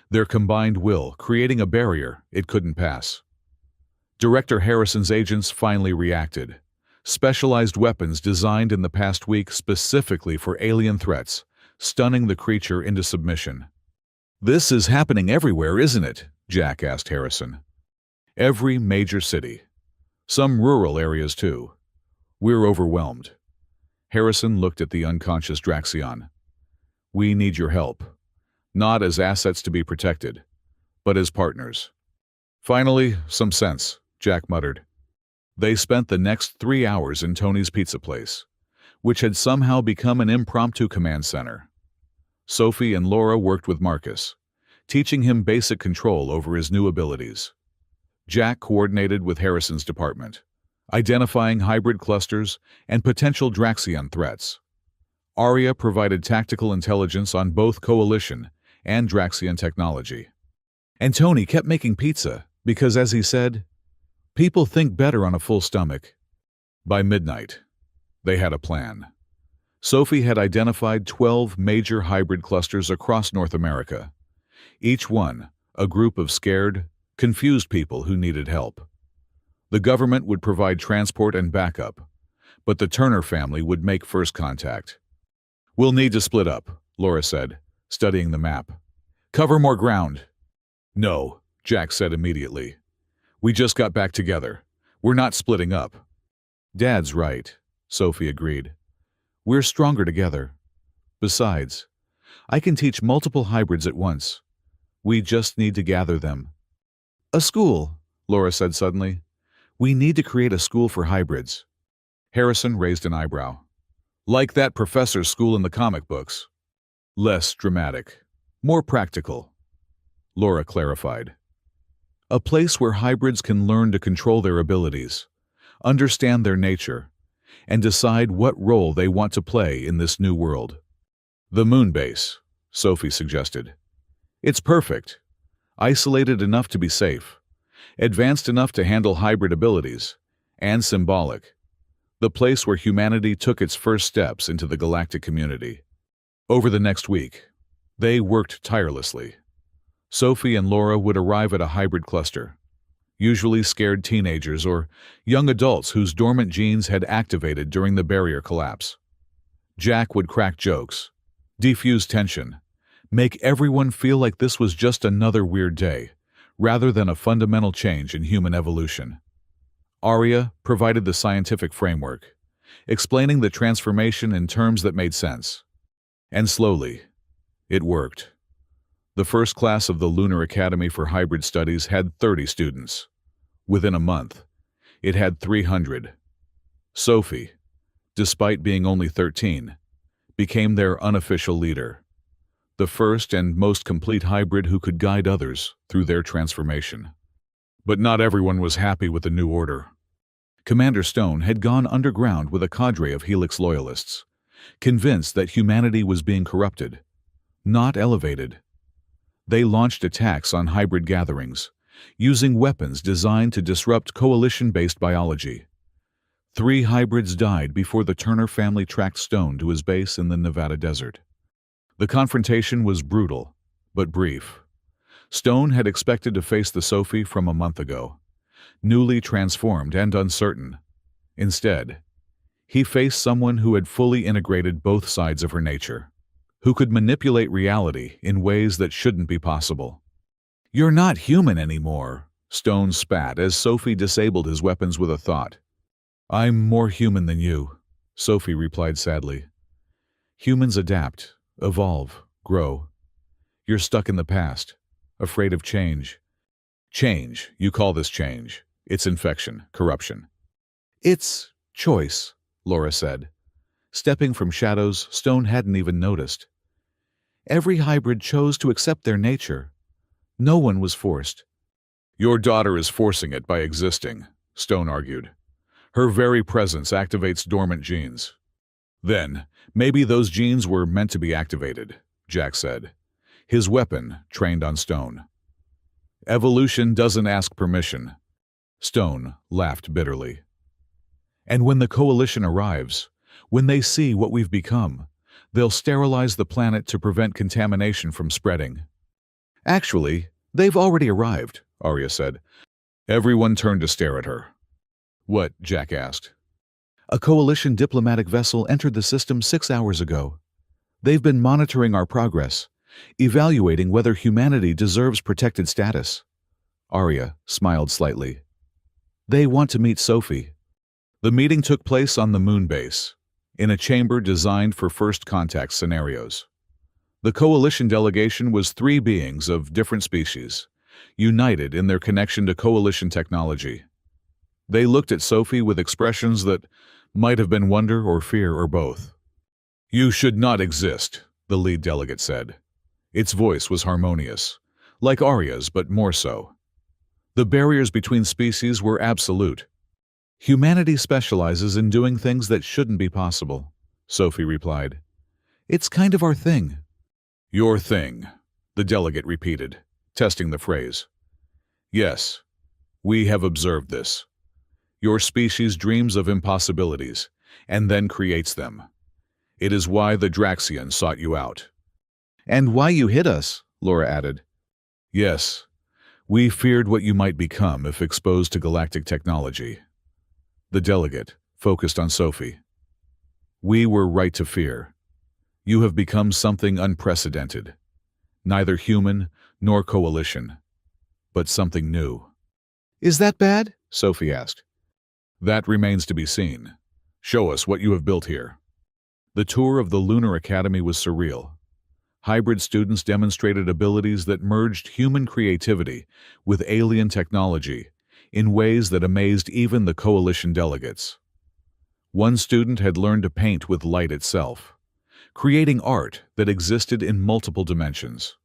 their combined will creating a barrier it couldn't pass. Director Harrison's agents finally reacted. Specialized weapons designed in the past week specifically for alien threats, stunning the creature into submission. "This is happening everywhere, isn't it?" Jack asked Harrison. "Every major city. Some rural areas too. We're overwhelmed." Harrison looked at the unconscious Draxion. "We need your help. Not as assets to be protected, but as partners." "Finally, some sense," Jack muttered. They spent the next 3 hours in Tony's pizza place, which had somehow become an impromptu command center. Sophie and Laura worked with Marcus, teaching him basic control over his new abilities. Jack coordinated with Harrison's department, identifying hybrid clusters and potential Draxion threats. Arya provided tactical intelligence on both Coalition and Draxion technology. And Tony kept making pizza because, as he said, people think better on a full stomach. By midnight, they had a plan. Sophie had identified 12 major hybrid clusters across North America, each one a group of scared, confused people who needed help. The government would provide transport and backup, but the Turner family would make first contact. "We'll need to split up," Laura said, studying the map. "Cover more ground." "No," Jack said immediately. "We just got back together. We're not splitting up." "Dad's right," Sophie agreed. "We're stronger together. Besides, I can teach multiple hybrids at once. We just need to gather them." "A school," Laura said suddenly. "We need to create a school for hybrids." Harrison raised an eyebrow. "Like that professor's school in the comic books." "Less dramatic. More practical," Laura clarified. "A place where hybrids can learn to control their abilities, understand their nature, and decide what role they want to play in this new world." "The moon base," Sophie suggested. "It's perfect. Isolated enough to be safe, advanced enough to handle hybrid abilities, and symbolic. The place where humanity took its first steps into the galactic community." Over the next week, they worked tirelessly. Sophie and Laura would arrive at a hybrid cluster, usually scared teenagers or young adults whose dormant genes had activated during the barrier collapse. Jack would crack jokes, defuse tension, make everyone feel like this was just another weird day, rather than a fundamental change in human evolution. Arya provided the scientific framework, explaining the transformation in terms that made sense. And slowly, it worked. The first class of the Lunar Academy for Hybrid Studies had 30 students. Within a month, it had 300. Sophie, despite being only 13, became their unofficial leader, the first and most complete hybrid who could guide others through their transformation. But not everyone was happy with the new order. Commander Stone had gone underground with a cadre of Helix loyalists, convinced that humanity was being corrupted, not elevated. They launched attacks on hybrid gatherings, using weapons designed to disrupt coalition-based biology. 3 hybrids died before the Turner family tracked Stone to his base in the Nevada desert. The confrontation was brutal, but brief. Stone had expected to face the Sophie from a month ago, newly transformed and uncertain. Instead, he faced someone who had fully integrated both sides of her nature, who could manipulate reality in ways that shouldn't be possible. "You're not human anymore," Stone spat as Sophie disabled his weapons with a thought. "I'm more human than you," Sophie replied sadly. "Humans adapt, evolve, grow. You're stuck in the past, afraid of change." "Change, you call this change. It's infection, corruption." "It's choice," Laura said. Stepping from shadows Stone hadn't even noticed. "Every hybrid chose to accept their nature. No one was forced." "Your daughter is forcing it by existing," Stone argued. "Her very presence activates dormant genes." "Then, maybe those genes were meant to be activated," Jack said, his weapon trained on Stone. "Evolution doesn't ask permission." Stone laughed bitterly. And when the coalition arrives, when they see what we've become, they'll sterilize the planet to prevent contamination from spreading. Actually, they've already arrived, Arya said. Everyone turned to stare at her. What? Jack asked. A coalition diplomatic vessel entered the system 6 hours ago. They've been monitoring our progress, evaluating whether humanity deserves protected status. Arya smiled slightly. They want to meet Sophie. The meeting took place on the moon base, in a chamber designed for first contact scenarios. The coalition delegation was 3 beings of different species, united in their connection to coalition technology. They looked at Sophie with expressions that might have been wonder or fear or both. You should not exist, the lead delegate said. Its voice was harmonious, like Arya's but more so. The barriers between species were absolute. Humanity specializes in doing things that shouldn't be possible, Sophie replied. It's kind of our thing. Your thing, the delegate repeated, testing the phrase. Yes, we have observed this. Your species dreams of impossibilities, and then creates them. It is why the Draxian sought you out. And why you hid us, Laura added. Yes, we feared what you might become if exposed to galactic technology. The delegate focused on Sophie. We were right to fear. You have become something unprecedented. Neither human nor coalition, but something new. Is that bad? Sophie asked. That remains to be seen. Show us what you have built here. The tour of the Lunar Academy was surreal. Hybrid students demonstrated abilities that merged human creativity with alien technology in ways that amazed even the coalition delegates. One student had learned to paint with light itself, creating art that existed in multiple dimensions.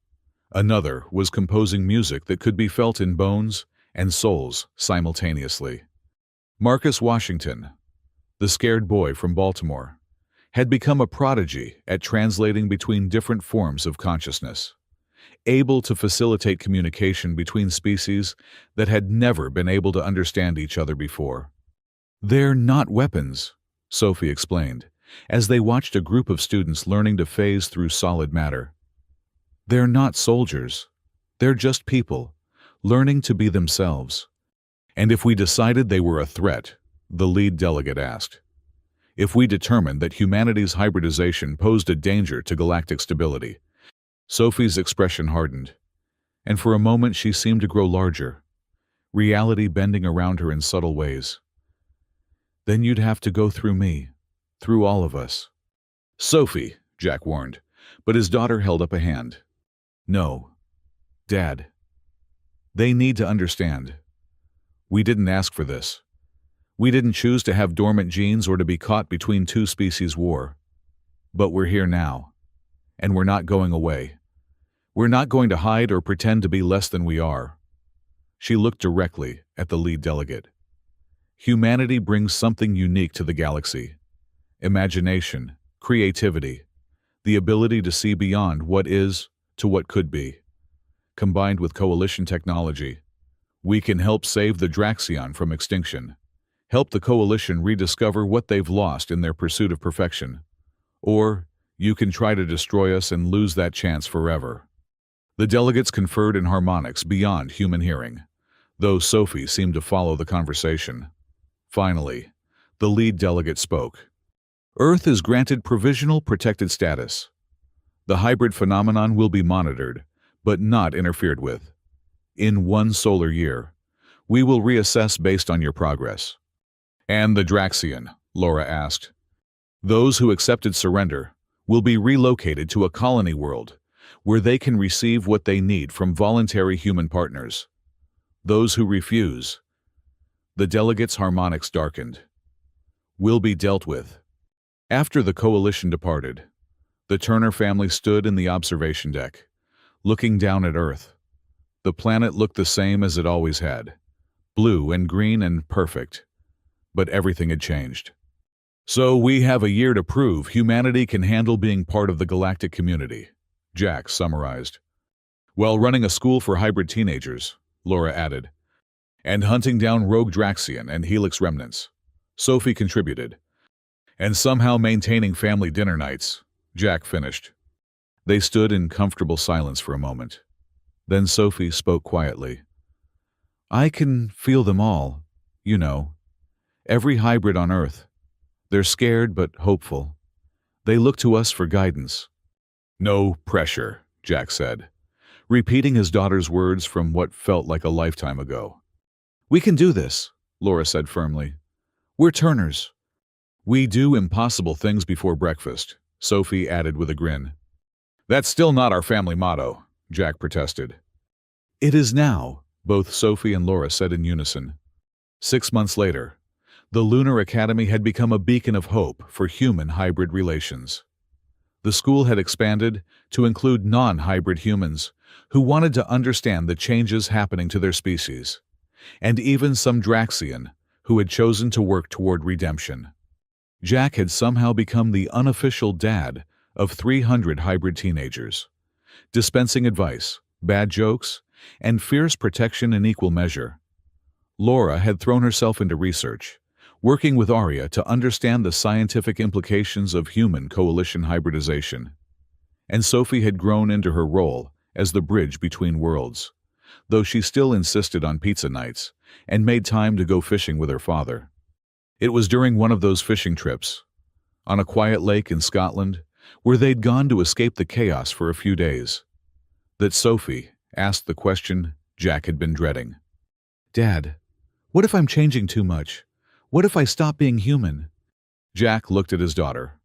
Another was composing music that could be felt in bones and souls simultaneously. Marcus Washington, the scared boy from Baltimore, had become a prodigy at translating between different forms of consciousness, able to facilitate communication between species that had never been able to understand each other before. They're not weapons, Sophie explained, as they watched a group of students learning to phase through solid matter. They're not soldiers. They're just people, learning to be themselves. And if we decided they were a threat, the lead delegate asked. If we determined that humanity's hybridization posed a danger to galactic stability. Sophie's expression hardened, and for a moment she seemed to grow larger, reality bending around her in subtle ways. Then you'd have to go through me, through all of us. Sophie, Jack warned, but his daughter held up a hand. No. Dad. They need to understand. We didn't ask for this. We didn't choose to have dormant genes or to be caught between 2 species war. But we're here now, and we're not going away. We're not going to hide or pretend to be less than we are. She looked directly at the lead delegate. Humanity brings something unique to the galaxy. Imagination, creativity, the ability to see beyond what is to what could be. Combined with coalition technology, we can help save the Draxion from extinction. Help the coalition rediscover what they've lost in their pursuit of perfection. Or you can try to destroy us and lose that chance forever. The delegates conferred in harmonics beyond human hearing, though Sophie seemed to follow the conversation. Finally, the lead delegate spoke. Earth is granted provisional protected status. The hybrid phenomenon will be monitored, but not interfered with. In 1 solar year, we will reassess based on your progress. And the Draxian, Laura asked. Those who accepted surrender will be relocated to a colony world where they can receive what they need from voluntary human partners. Those who refuse, the delegates' harmonics darkened, will be dealt with. After the coalition departed, the Turner family stood in the observation deck, looking down at Earth. The planet looked the same as it always had, blue and green and perfect. But everything had changed. So we have a year to prove humanity can handle being part of the galactic community, Jack summarized. While running a school for hybrid teenagers, Laura added, and hunting down rogue Draxian and Helix remnants, Sophie contributed. And somehow maintaining family dinner nights, Jack finished. They stood in comfortable silence for a moment. Then Sophie spoke quietly. I can feel them all, you know. Every hybrid on Earth. They're scared but hopeful. They look to us for guidance. No pressure, Jack said, repeating his daughter's words from what felt like a lifetime ago. We can do this, Laura said firmly. We're Turners. We do impossible things before breakfast, Sophie added with a grin. That's still not our family motto, Jack protested. It is now, both Sophie and Laura said in unison. 6 months later, the Lunar Academy had become a beacon of hope for human hybrid relations. The school had expanded to include non-hybrid humans who wanted to understand the changes happening to their species, and even some Draxian who had chosen to work toward redemption. Jack had somehow become the unofficial dad of 300 hybrid teenagers, dispensing advice, bad jokes, and fierce protection in equal measure. Laura had thrown herself into research, working with Arya to understand the scientific implications of human coalition hybridization. And Sophie had grown into her role as the bridge between worlds, though she still insisted on pizza nights and made time to go fishing with her father. It was during one of those fishing trips, on a quiet lake in Scotland, where they'd gone to escape the chaos for a few days, that Sophie asked the question Jack had been dreading. Dad, what if I'm changing too much? What if I stop being human? Jack looked at his daughter.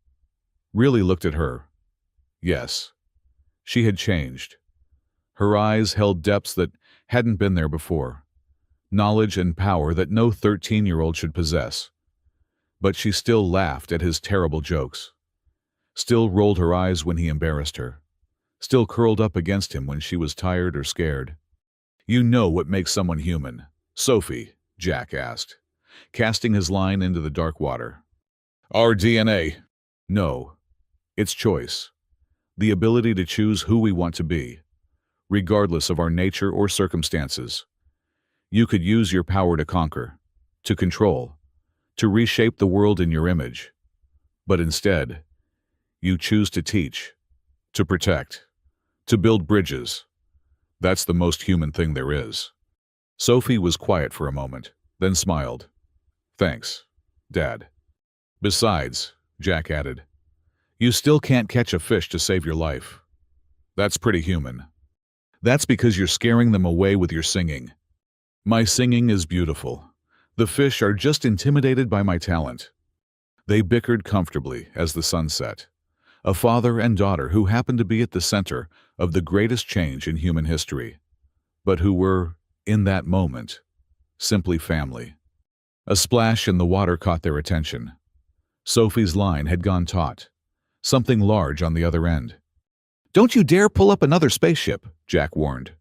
Really looked at her. Yes. She had changed. Her eyes held depths that hadn't been there before. Knowledge and power that no 13-year-old should possess. But she still laughed at his terrible jokes. Still rolled her eyes when he embarrassed her. Still curled up against him when she was tired or scared. You know what makes someone human, Sophie, Jack asked, casting his line into the dark water. Our DNA. No. It's choice. The ability to choose who we want to be, regardless of our nature or circumstances. You could use your power to conquer, to control, to reshape the world in your image. But instead, you choose to teach, to protect, to build bridges. That's the most human thing there is. Sophie was quiet for a moment, then smiled. Thanks, Dad. Besides, Jack added, you still can't catch a fish to save your life. That's pretty human. That's because you're scaring them away with your singing. My singing is beautiful. The fish are just intimidated by my talent. They bickered comfortably as the sun set. A father and daughter who happened to be at the center of the greatest change in human history, but who were, in that moment, simply family. A splash in the water caught their attention. Sophie's line had gone taut, something large on the other end. Don't you dare pull up another spaceship, Jack warned.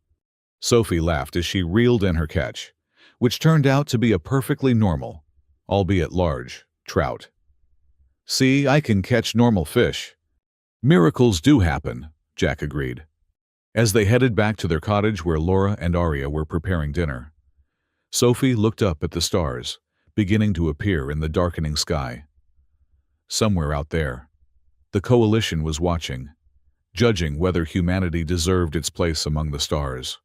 Sophie laughed as she reeled in her catch, which turned out to be a perfectly normal, albeit large, trout. See, I can catch normal fish. Miracles do happen, Jack agreed. As they headed back to their cottage where Laura and Arya were preparing dinner, Sophie looked up at the stars, beginning to appear in the darkening sky. Somewhere out there, the coalition was watching, judging whether humanity deserved its place among the stars.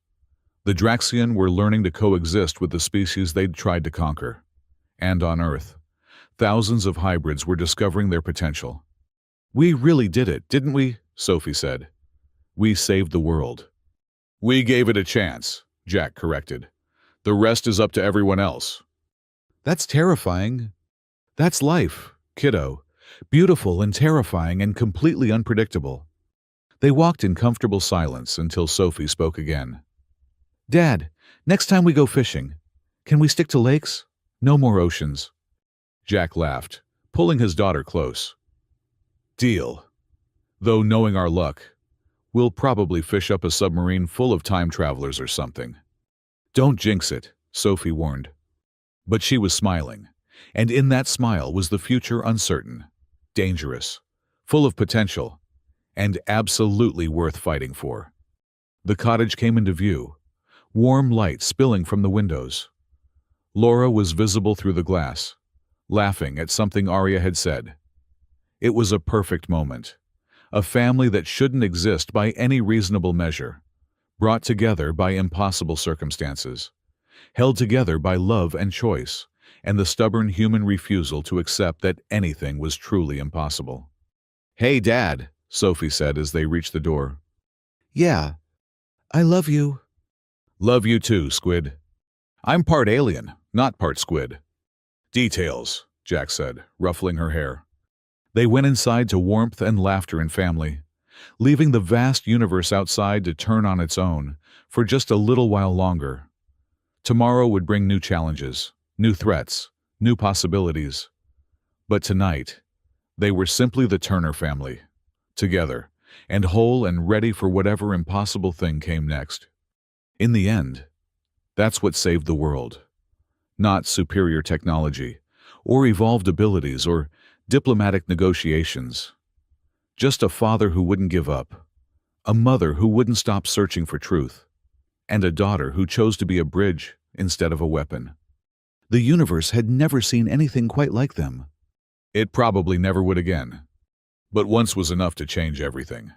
The Draxian were learning to coexist with the species they'd tried to conquer. And on Earth, thousands of hybrids were discovering their potential. We really did it, didn't we? Sophie said. We saved the world. We gave it a chance, Jack corrected. The rest is up to everyone else. That's terrifying. That's life, kiddo. Beautiful and terrifying and completely unpredictable. They walked in comfortable silence until Sophie spoke again. Dad, next time we go fishing, can we stick to lakes? No more oceans. Jack laughed, pulling his daughter close. Deal. Though knowing our luck, we'll probably fish up a submarine full of time travelers or something. Don't jinx it, Sophie warned. But she was smiling, and in that smile was the future uncertain, dangerous, full of potential, and absolutely worth fighting for. The cottage came into view, warm light spilling from the windows. Laura was visible through the glass, laughing at something Arya had said. It was a perfect moment. A family that shouldn't exist by any reasonable measure, brought together by impossible circumstances, held together by love and choice, and the stubborn human refusal to accept that anything was truly impossible. "Hey, Dad," Sophie said as they reached the door. Yeah, I love you. "Love you too, Squid. I'm part alien, not part squid." "Details," Jack said, ruffling her hair. They went inside to warmth and laughter and family, leaving the vast universe outside to turn on its own for just a little while longer. Tomorrow would bring new challenges, new threats, new possibilities. But tonight, they were simply the Turner family, together, and whole and ready for whatever impossible thing came next. In the end, that's what saved the world. Not superior technology, or evolved abilities, or diplomatic negotiations. Just a father who wouldn't give up, a mother who wouldn't stop searching for truth, and a daughter who chose to be a bridge instead of a weapon. The universe had never seen anything quite like them. It probably never would again. But once was enough to change everything.